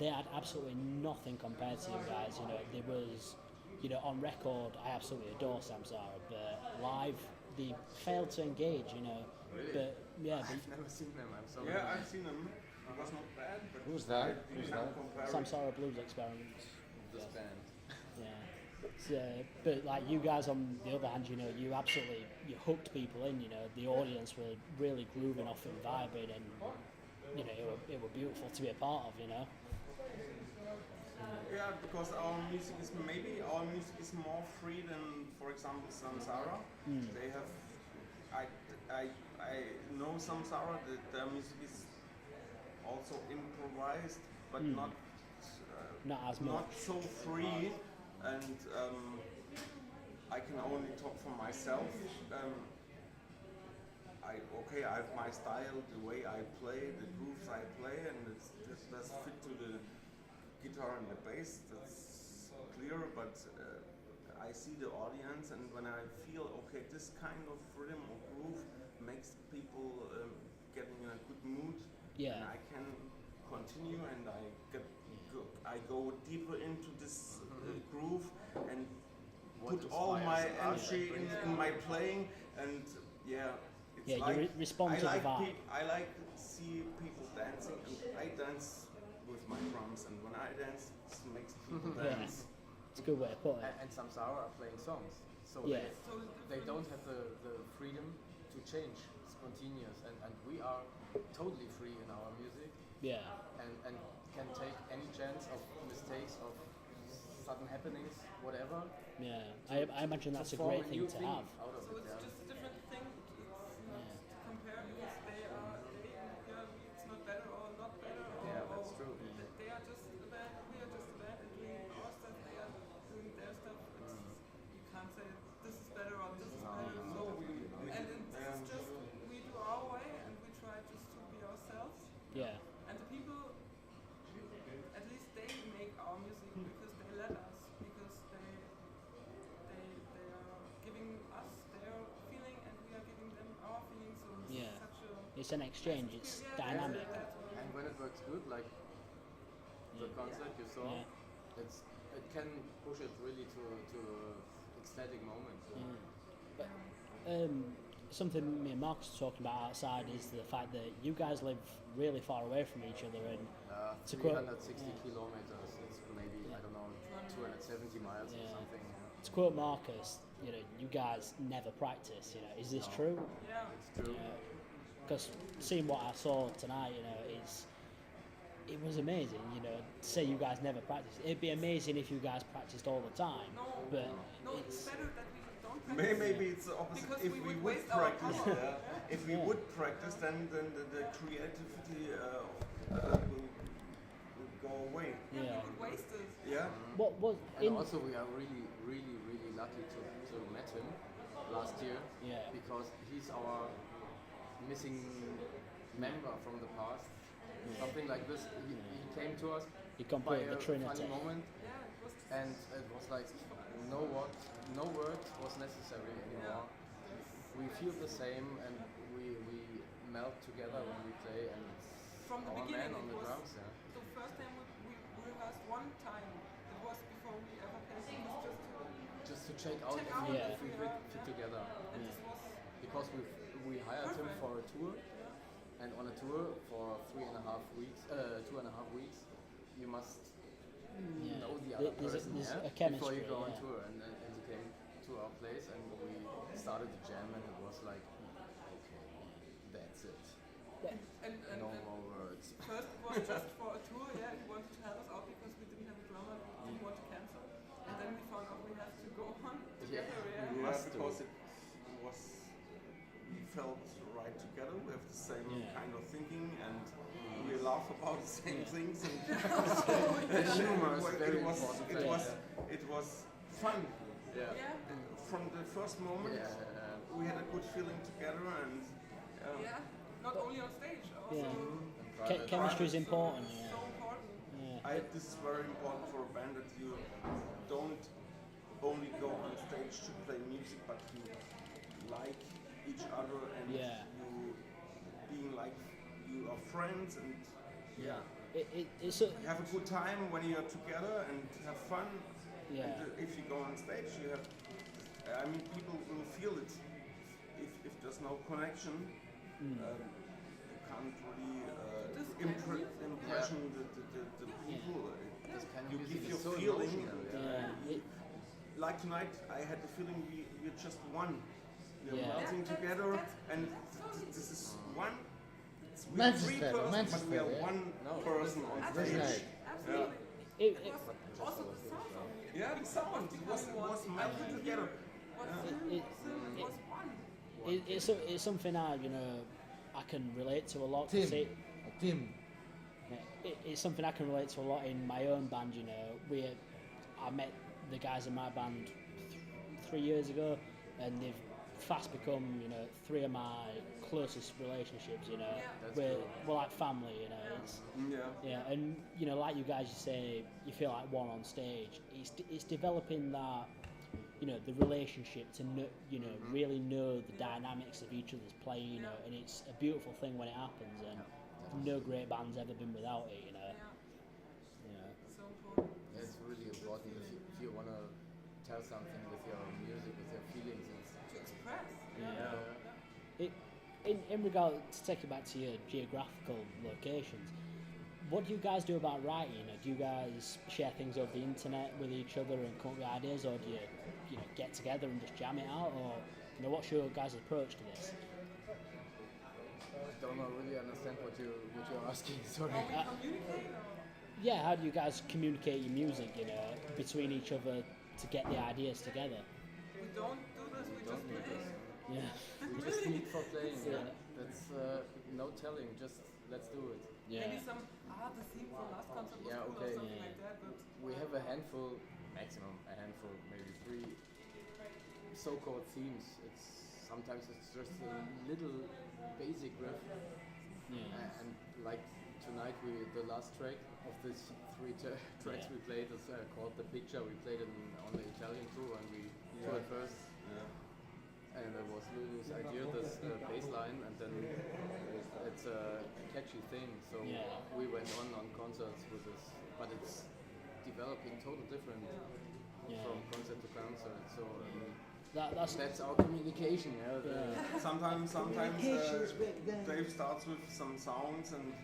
[SPEAKER 1] they had absolutely nothing compared to you guys. You know, there was, you know, on record, I absolutely adore Samsara, but live, they failed to engage, you know.
[SPEAKER 7] Really?
[SPEAKER 1] But
[SPEAKER 7] I've never seen them. I'm sorry.
[SPEAKER 9] Yeah, I've seen them. It was not bad. But
[SPEAKER 6] Who's that?
[SPEAKER 1] Samsara Blues Experiment.
[SPEAKER 7] This band.
[SPEAKER 1] Yeah. So, but like you guys, on the other hand, you know, you hooked people in. You know, the audience were really grooving off and vibing, and you know, it were beautiful to be a part of. You know.
[SPEAKER 9] Yeah, because our music is more free than, for example, Samsara. They have, I know Samsara that their music is also improvised, but not
[SPEAKER 1] as much.
[SPEAKER 9] Not so free, and I can only talk for myself. I have my style, the way I play, the grooves I play, and it does fit to the guitar and the bass. That's clear, but I see the audience, and when I feel this kind of rhythm or groove makes people get in a good mood, and I can continue, and I go deeper into this groove and put all my energy in my playing, and
[SPEAKER 2] It's
[SPEAKER 1] Yeah,
[SPEAKER 2] like,
[SPEAKER 1] you respond to the vibe.
[SPEAKER 9] I like see people dancing, and I dance with my drums, and when I dance, it makes people dance.
[SPEAKER 1] It's a good way to put it.
[SPEAKER 7] And Samsara are playing songs, so
[SPEAKER 1] Yeah.
[SPEAKER 7] they don't have the freedom to change spontaneous, and we are totally free in our music,
[SPEAKER 1] Yeah.
[SPEAKER 7] and can take any chance of mistakes, of sudden happenings, whatever.
[SPEAKER 1] Yeah. I imagine that's a
[SPEAKER 7] form
[SPEAKER 1] great
[SPEAKER 7] new
[SPEAKER 1] thing to have.
[SPEAKER 7] out of
[SPEAKER 8] So
[SPEAKER 7] it.
[SPEAKER 8] it's
[SPEAKER 7] Yeah.
[SPEAKER 8] just a different thing. It's not to compare because they are, it's not better or not better.
[SPEAKER 7] Yeah, that's true.
[SPEAKER 8] They are just a band, we are just a band and doing our stuff, they are doing their stuff. You can't say this is better or this is better. So, and this is just, we do our way and we try just to be ourselves.
[SPEAKER 1] Yeah.
[SPEAKER 8] And the people, at least they make our music because they let us, because they are giving us their feeling and we are giving them our feeling. So it's
[SPEAKER 1] Yeah.
[SPEAKER 8] such a
[SPEAKER 1] It's an exchange. It's dynamic.
[SPEAKER 7] And when it works good, like the concert you saw,
[SPEAKER 1] Yeah.
[SPEAKER 7] it can push it really to ecstatic moment.
[SPEAKER 1] But something me and Marcus were talking about outside is the fact that you guys live really far away from each other, and to quote-
[SPEAKER 7] 360 kilometers. It's maybe I don't know 270 miles or something.
[SPEAKER 1] to quote Marcus, you guys never practice. Is this true?
[SPEAKER 8] Yeah.
[SPEAKER 7] It's true.
[SPEAKER 1] Because seeing what I saw tonight, it was amazing. To say you guys never practice, it'd be amazing if you guys practiced all the time. But
[SPEAKER 8] No, it's better that we don't practice.
[SPEAKER 9] Maybe it's the opposite.
[SPEAKER 8] Because
[SPEAKER 9] If
[SPEAKER 8] we
[SPEAKER 9] we
[SPEAKER 8] would
[SPEAKER 9] would
[SPEAKER 8] waste our
[SPEAKER 9] practice,
[SPEAKER 8] power.
[SPEAKER 9] if we would practice, then the creativity will go away.
[SPEAKER 8] Yeah,
[SPEAKER 1] Yeah.
[SPEAKER 8] we would waste it.
[SPEAKER 9] Yeah.
[SPEAKER 1] what was
[SPEAKER 7] And also we are really, really, really lucky to met him last year.
[SPEAKER 1] Yeah.
[SPEAKER 7] Because he's our missing member from the past. Something like this. He came to us
[SPEAKER 1] He
[SPEAKER 7] by
[SPEAKER 1] completed
[SPEAKER 7] a
[SPEAKER 1] the Trinity.
[SPEAKER 7] funny moment,
[SPEAKER 8] Yeah, it was just
[SPEAKER 7] and it was like no word was necessary anymore. We feel the same, and we melt together when we play, and it's
[SPEAKER 8] from the
[SPEAKER 7] our
[SPEAKER 8] beginning.
[SPEAKER 7] man on
[SPEAKER 8] It
[SPEAKER 7] the
[SPEAKER 8] was
[SPEAKER 7] drums. Yeah.
[SPEAKER 8] the first time we rehearsed one time. It was before we ever played. It was
[SPEAKER 7] Just to check out
[SPEAKER 8] Check
[SPEAKER 7] if
[SPEAKER 8] out
[SPEAKER 7] we,
[SPEAKER 1] if
[SPEAKER 7] if we fit together.
[SPEAKER 8] and this was
[SPEAKER 7] Because we hired him
[SPEAKER 8] Perfect.
[SPEAKER 7] for a tour, and on a tour for 2.5 weeks, you must
[SPEAKER 1] Yeah.
[SPEAKER 7] know the other
[SPEAKER 1] There's a-
[SPEAKER 7] person
[SPEAKER 1] there's a
[SPEAKER 7] before
[SPEAKER 1] chemistry,
[SPEAKER 7] you go on
[SPEAKER 1] yeah.
[SPEAKER 7] tour. And he came to our place, and we started the jam, and it was like, okay, that's it.
[SPEAKER 8] and
[SPEAKER 7] No more words.
[SPEAKER 8] first it was just for a tour. Yeah, he wanted to help us out because we didn't have a drummer. We didn't want to cancel. And then we found out we have to go on together. Yeah.
[SPEAKER 7] we must do.
[SPEAKER 9] Because it was, we felt right together. We have the same kind of thinking, and we laugh about the same things. And
[SPEAKER 7] The humor is very important.
[SPEAKER 9] it was fun.
[SPEAKER 7] Yeah.
[SPEAKER 8] Yeah.
[SPEAKER 9] From the first moment, we had a good feeling together, and
[SPEAKER 8] Yeah. Not only on stage, also.
[SPEAKER 1] Yeah. Chemistry is important.
[SPEAKER 8] So
[SPEAKER 1] Yeah.
[SPEAKER 8] important.
[SPEAKER 9] this is very important for a band, that you don't only go on stage to play music, but you like each other, and
[SPEAKER 1] Yeah.
[SPEAKER 9] you being like you are friends, and
[SPEAKER 1] It's a,
[SPEAKER 9] you have a good time when you are together and have fun.
[SPEAKER 1] Yeah.
[SPEAKER 9] And if you go on stage, you have. I mean, people will feel it. If there's no connection, you can't really impression the people.
[SPEAKER 7] This kind of
[SPEAKER 9] You
[SPEAKER 7] music
[SPEAKER 9] give
[SPEAKER 7] is
[SPEAKER 9] your
[SPEAKER 7] so
[SPEAKER 9] feeling.
[SPEAKER 7] emotional. Yeah.
[SPEAKER 1] yeah.
[SPEAKER 9] Like tonight, I had the feeling we're just one. We're
[SPEAKER 1] Yeah.
[SPEAKER 9] melting together, and this is one. We're
[SPEAKER 6] Manchester,
[SPEAKER 9] three persons, but
[SPEAKER 6] Manchester,
[SPEAKER 9] we are
[SPEAKER 6] yeah.
[SPEAKER 9] one person on
[SPEAKER 6] That's
[SPEAKER 9] stage.
[SPEAKER 6] right.
[SPEAKER 8] Absolutely.
[SPEAKER 1] It-
[SPEAKER 8] It was also the sound of it.
[SPEAKER 9] Yeah, the sound it was melting together.
[SPEAKER 1] it-
[SPEAKER 8] It was one.
[SPEAKER 1] it's something I can relate to a lot. 'cause
[SPEAKER 6] Tim.
[SPEAKER 1] it's something I can relate to a lot in my own band. I met the guys in my band 3 years ago, and they've fast become 3 of my closest relationships. We're like family. It's,
[SPEAKER 9] Yeah.
[SPEAKER 1] and like you guys say, you feel like one on stage. It's developing that the relationship to really know the dynamics of each other's playing. And it's a beautiful thing when it happens. And no great band's ever been without it.
[SPEAKER 8] So important.
[SPEAKER 7] It's really important if you want to tell something with your music, with your feelings.
[SPEAKER 8] To express.
[SPEAKER 1] Yeah. in regard to taking back to your geographical locations, what do you guys do about writing? You know, do you guys share things over the internet with each other and come up with ideas, or do you know, get together and just jam it out, or you know, what's your guys' approach to this?
[SPEAKER 7] I don't really understand what you're asking. Sorry.
[SPEAKER 1] Yeah, how do you guys communicate your music, you know, between each other to get the ideas together?
[SPEAKER 8] We don't do this, we just play.
[SPEAKER 1] Yeah.
[SPEAKER 7] We just meet for playing. Yeah. That's no telling. Just let's do it.
[SPEAKER 1] Yeah.
[SPEAKER 8] Maybe some the theme from last concert was cool or something like that. But
[SPEAKER 7] we have a handful, maximum a handful, maybe 3 so-called themes. Sometimes it's just a little basic riff. Yeah. And like tonight, the last track of these 3 tracks we played is called The Picture. We played it on the Italian tour, and we toured first. Yeah. And it was Lulu's idea, this bass line, and then it's a catchy thing. So we went on concerts with this, but it's developing totally different from concert to concert. So that's our communication. Yeah.
[SPEAKER 9] Sometimes Dave starts with some sounds, and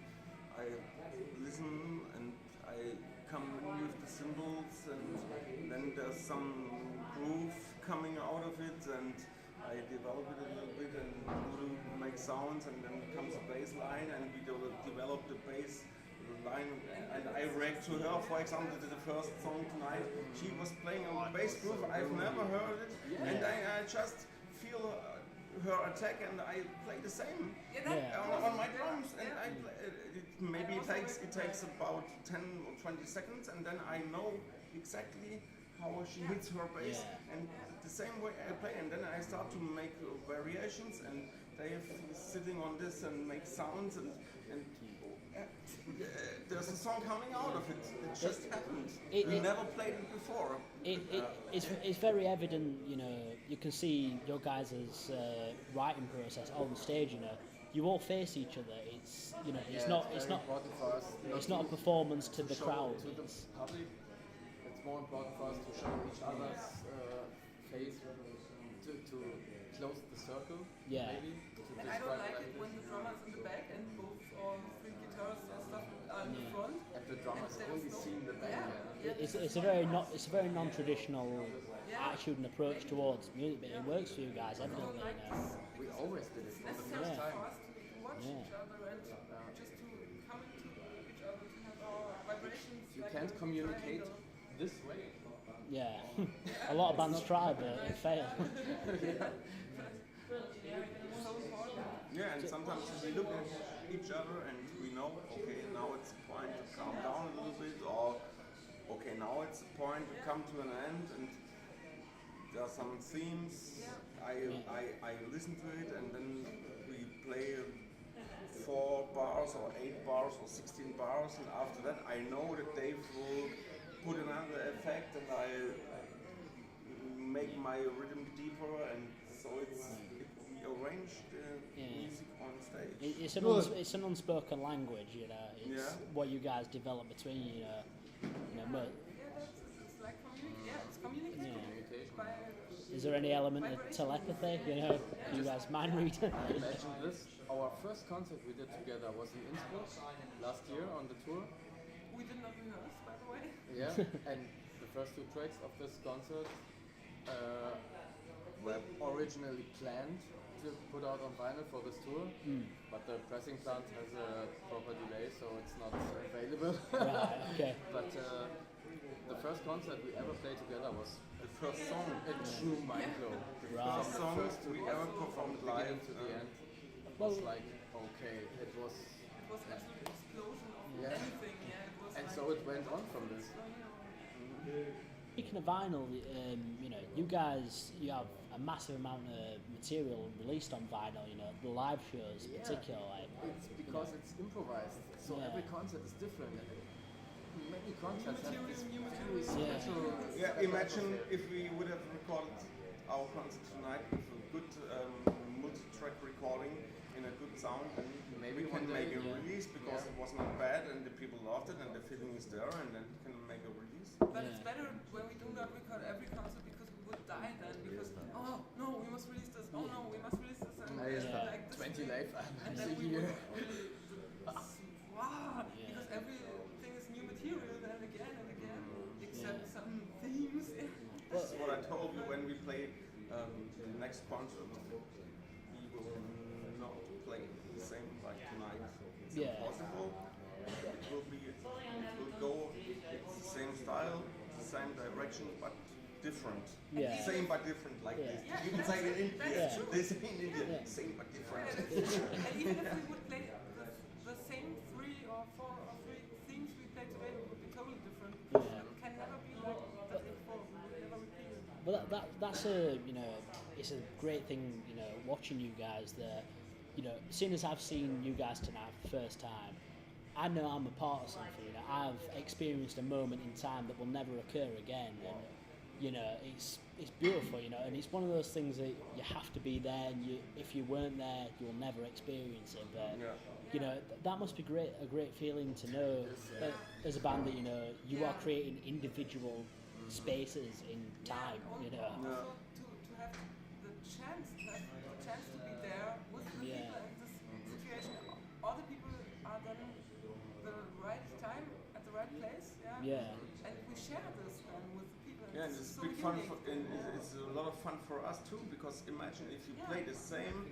[SPEAKER 9] I listen, and I come in with the cymbals, and then there's some groove coming out of it, and I develop it a little bit and make sounds, and then comes a bass line, and we develop the bass line. And I react to her, for example, to the first song tonight. She was playing a bass groove, I've never heard it, and I just feel her attack, and I play the same on my drums, and I play, maybe it takes about 10 or 20 seconds, and then I know exactly how she hits her bass, and the same way I play, and then I start to make variations, and Dave is sitting on this and make sounds, and there's a song coming out of it. It just happened. We never played it before.
[SPEAKER 1] It's very evident, you know. You can see your guys' writing process on stage. You know, you all face each other. It's it's not a performance to the crowd.
[SPEAKER 7] To the public, it's more important for us to show each other's face to close the circle. Yeah. Maybe.
[SPEAKER 8] And I don't like it when the drummer's in the back and both or 3 guitarists and stuff are in the front.
[SPEAKER 7] And the drummer's only seeing the back.
[SPEAKER 1] It's a very non-traditional attitude and approach towards music, but it works for you guys evidently.
[SPEAKER 7] We always did it from the first time.
[SPEAKER 8] For us to watch each other and just to come into each other to have our vibrations.
[SPEAKER 7] You can't communicate this way.
[SPEAKER 1] Yeah, a lot of bands try, but it fails.
[SPEAKER 9] Yeah, and sometimes we look at each other and we know, okay, now it's a point to calm down a little bit, or okay, now it's a point to come to an end, and there are some themes. I listen to it, and then we play 4 bars or 8 bars or 16 bars, and after that I know that Dave will put another effect, and I make my rhythm deeper, and so we arrange the music on stage.
[SPEAKER 1] It's an unspoken language, you know. It's what you guys develop between you know. But
[SPEAKER 8] it's like communication.
[SPEAKER 1] Is there any element of telepathy? You know, do you guys mind read?
[SPEAKER 7] Imagine this. Our first concert we did together was in Innsbruck last year on the tour.
[SPEAKER 8] We did not rehearse, by the way.
[SPEAKER 7] Yeah, and the first 2 tracks of this concert were originally planned to put out on vinyl for this tour, but the pressing plant has a proper delay, so it's not available.
[SPEAKER 1] Right, okay.
[SPEAKER 7] But the first concert we ever played together was
[SPEAKER 9] the first song.
[SPEAKER 7] A true mind blow. The
[SPEAKER 9] first song we ever performed live
[SPEAKER 7] to the end. It was like, okay, it was
[SPEAKER 8] absolute explosion of anything.
[SPEAKER 7] And so it went on from this.
[SPEAKER 1] Speaking of vinyl, you know, you have a massive amount of material released on vinyl. You know, the live shows, particularly.
[SPEAKER 7] It's because it's improvised, so every concert is different. Many concerts have this very special.
[SPEAKER 9] Yeah, imagine if we would have recorded our concert tonight with a good multi-track recording in a good sound, and maybe we can make a release because it was not bad and the people loved it and the feeling is there, and then we can make a release.
[SPEAKER 8] But it's better when we do not record every concert because we would die then, because oh no, we must release this, oh no, we must release this, and like
[SPEAKER 7] 20 die live
[SPEAKER 8] and then we would really wow, because everything is new material and again, except some themes.
[SPEAKER 9] That's what I told you when we play the next concert. We will not play the same like tonight. It's impossible. It will go the same style, the same direction, but different.
[SPEAKER 1] Yeah.
[SPEAKER 9] Same but different, like this.
[SPEAKER 8] Yeah,
[SPEAKER 9] You can say it in India.
[SPEAKER 8] true.
[SPEAKER 9] They say in India, same but different.
[SPEAKER 8] And even if we would play the same 3 or 4 or 3 themes we played today, it would be totally different. It can never be like that before. We would never repeat it.
[SPEAKER 1] But that's a it's a great thing watching you guys there. As soon as I've seen you guys tonight for the first time, I know I'm a part of something. I've experienced a moment in time that will never occur again, and it's beautiful. And it's one of those things that you have to be there, and if you weren't there, you'll never experience it. But that must be a great feeling to know as a band that you are creating individual spaces in time.
[SPEAKER 8] Also to have the chance to be there with the people in this situation. All the people are then the right time at the right place. And we share this with the people.
[SPEAKER 9] Yeah, and it's
[SPEAKER 8] so
[SPEAKER 9] big fun,
[SPEAKER 8] unique.
[SPEAKER 9] and it's a lot of fun for us too, because imagine if you play the same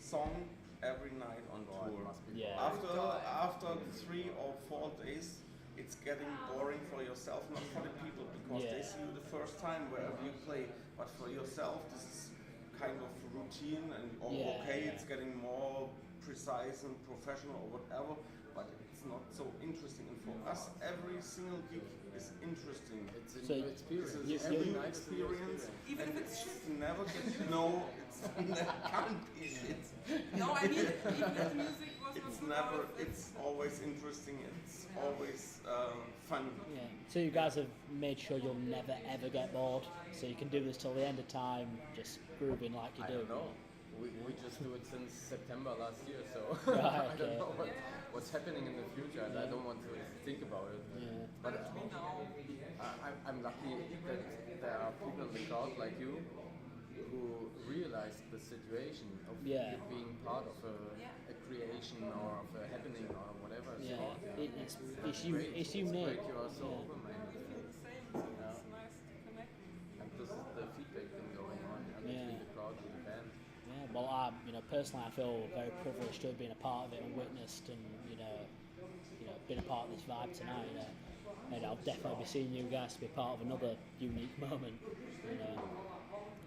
[SPEAKER 9] song every night on tour. After 3 or 4 days, it's getting boring for yourself, not for the people, because they see you the first time wherever you play, but for yourself, this is kind of routine and it's getting more precise and professional or whatever, but it's not so interesting. And for us, every single gig is interesting.
[SPEAKER 7] It's a new experience.
[SPEAKER 9] It's a new experience.
[SPEAKER 8] Even
[SPEAKER 9] And
[SPEAKER 8] if it's
[SPEAKER 9] it's
[SPEAKER 8] shit.
[SPEAKER 9] never get can't be shit.
[SPEAKER 8] No, I mean, even if the music was not
[SPEAKER 9] It's
[SPEAKER 8] good
[SPEAKER 9] never.
[SPEAKER 8] enough,
[SPEAKER 9] It's always interesting. It's always fun.
[SPEAKER 1] Yeah. So you guys have made sure you'll never ever get bored, so you can do this till the end of time, just grooving like you
[SPEAKER 7] I
[SPEAKER 1] do.
[SPEAKER 7] don't know. We just do it since September last year, so
[SPEAKER 1] Right,
[SPEAKER 7] I don't
[SPEAKER 1] okay.
[SPEAKER 7] know what's happening in the future, and I don't want to think about it.
[SPEAKER 1] Yeah.
[SPEAKER 7] But I'm lucky that there are people in the crowd like you who realize the situation of being part of a creation or of a happening or whatever it's called.
[SPEAKER 1] It's unique.
[SPEAKER 7] Great, you are so
[SPEAKER 1] Yeah.
[SPEAKER 7] open-minded.
[SPEAKER 8] we feel the same, so it's nice to connect.
[SPEAKER 7] And this is the feedback thing going on between the crowd and the band.
[SPEAKER 1] Yeah, well, personally, I feel very privileged to have been a part of it and witnessed, and been a part of this vibe tonight. And I'll definitely be seeing you guys to be part of another unique moment.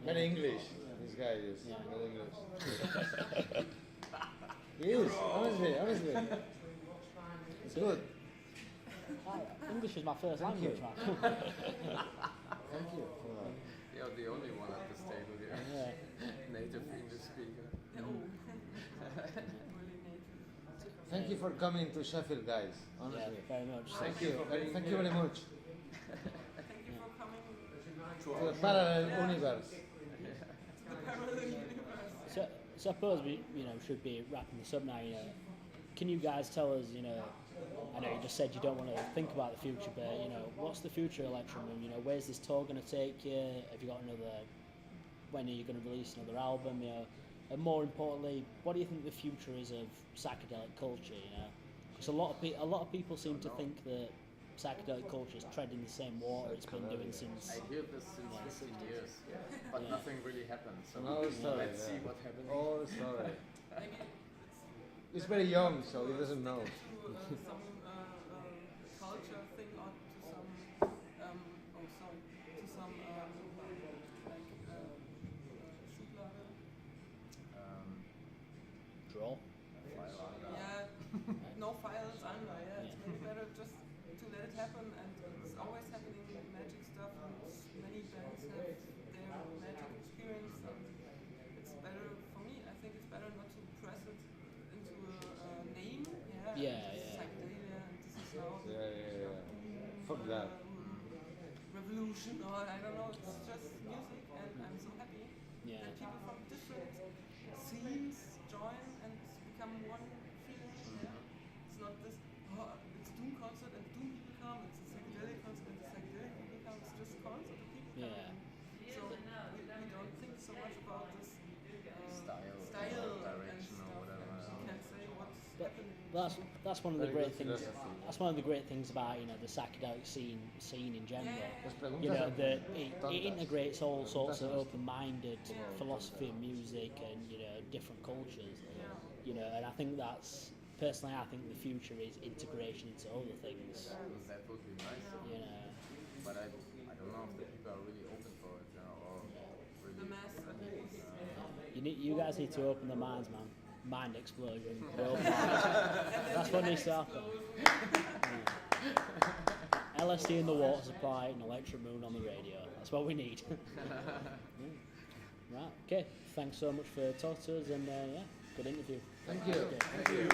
[SPEAKER 6] Very English, this guy is.
[SPEAKER 1] Yeah.
[SPEAKER 6] Very English. He is, honestly. It's good.
[SPEAKER 1] English is my first language, man.
[SPEAKER 6] Thank you for that.
[SPEAKER 7] You're the only one at this table here. Native English speaker.
[SPEAKER 6] Thank you for coming to Sheffield, guys. Honestly.
[SPEAKER 1] Very much.
[SPEAKER 6] Thank you. Thank you very much.
[SPEAKER 8] Thank you for coming
[SPEAKER 6] To the parallel universe.
[SPEAKER 8] to the parallel universe.
[SPEAKER 1] So I suppose we should be wrapping this up now. Can you guys tell us? I know you just said you don't want to think about the future, but what's the future election? Where's this tour going to take you? Have you got another? When are you going to release another album? And more importantly, what do you think the future is of psychedelic culture? Because a lot of people seem to think that psychedelic culture is treading the same water it's been doing since.
[SPEAKER 7] I hear this since 15 years, but nothing really happened. So
[SPEAKER 6] No, sorry,
[SPEAKER 7] let's see what happens.
[SPEAKER 6] Oh, sorry.
[SPEAKER 8] Maybe
[SPEAKER 6] He's very young, so he doesn't know.
[SPEAKER 8] to some culture thing or to some Schublade.
[SPEAKER 1] Draw.
[SPEAKER 8] Yeah, no files under. Yeah, it's maybe better just to let it happen, and it's always happening. Magic stuff, and many bands have their magic experience, and it's better for me. I think it's better not to press it into a name. Psychedelia, and this is now
[SPEAKER 6] Yeah. Fuck that.
[SPEAKER 8] revolution, or I don't know. It's just music, and I'm so happy that people from different scenes join and become one feeling. It's not this. It's Doom concert and Doom people come. It's a psychedelic concert and the psychedelic people come. It's just concert and people come. So we don't think so much about this
[SPEAKER 7] Style
[SPEAKER 8] and
[SPEAKER 7] direction or
[SPEAKER 8] stuff.
[SPEAKER 7] whatever.
[SPEAKER 1] That's one of the great things. That's one of the great things about the psychedelic scene in general. That it integrates all sorts of open-minded philosophy and music and different cultures. And I think that's personally, I think the future is integration into other things.
[SPEAKER 7] That would be nice. But I don't know if the people are really open for it, or really.
[SPEAKER 8] The mass.
[SPEAKER 1] You guys need to open the minds, man. Mind explosion. That's what needs to happen. LSD in the water supply and electric moon on the radio. That's what we need. Right. Okay. Thanks so much for talking to us, and good interview.
[SPEAKER 6] Thank you.
[SPEAKER 1] Okay.
[SPEAKER 6] Thank you.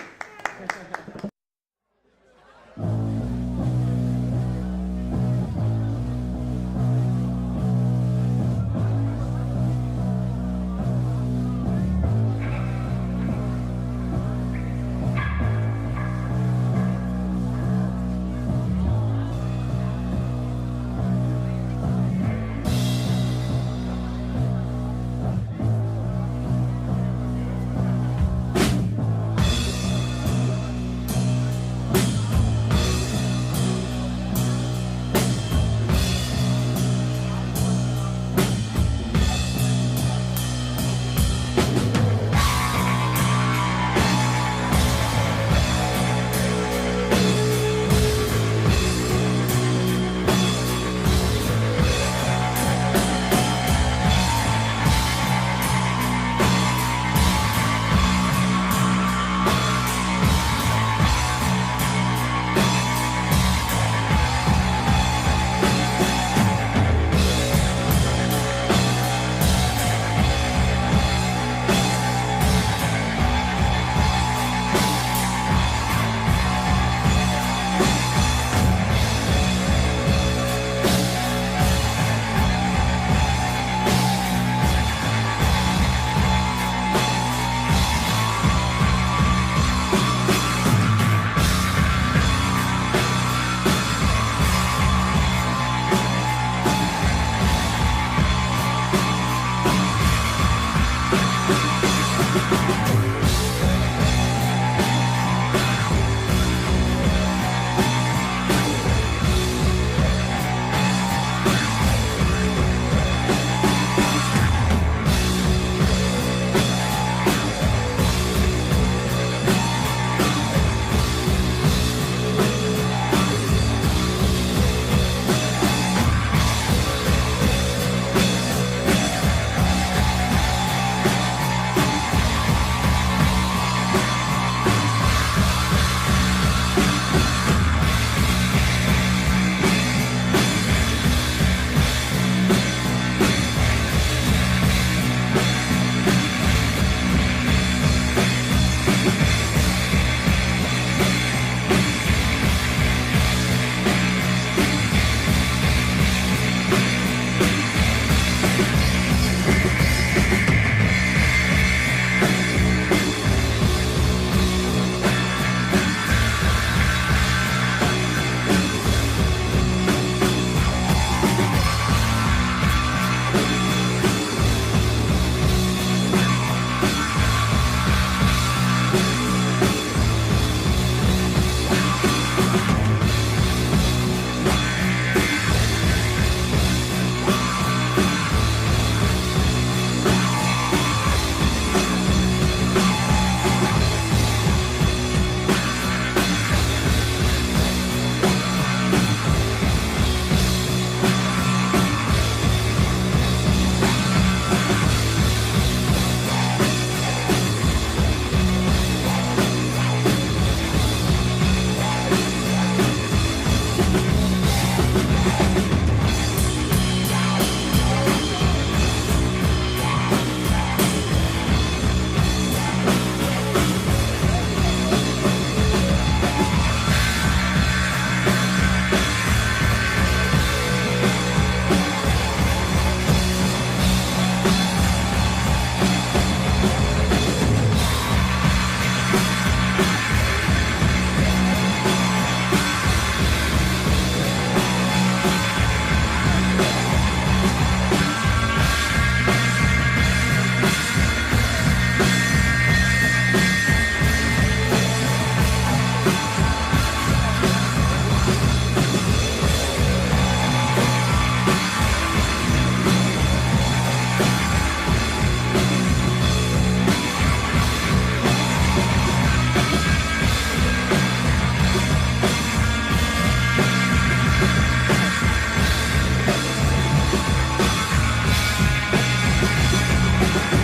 [SPEAKER 10] Bye.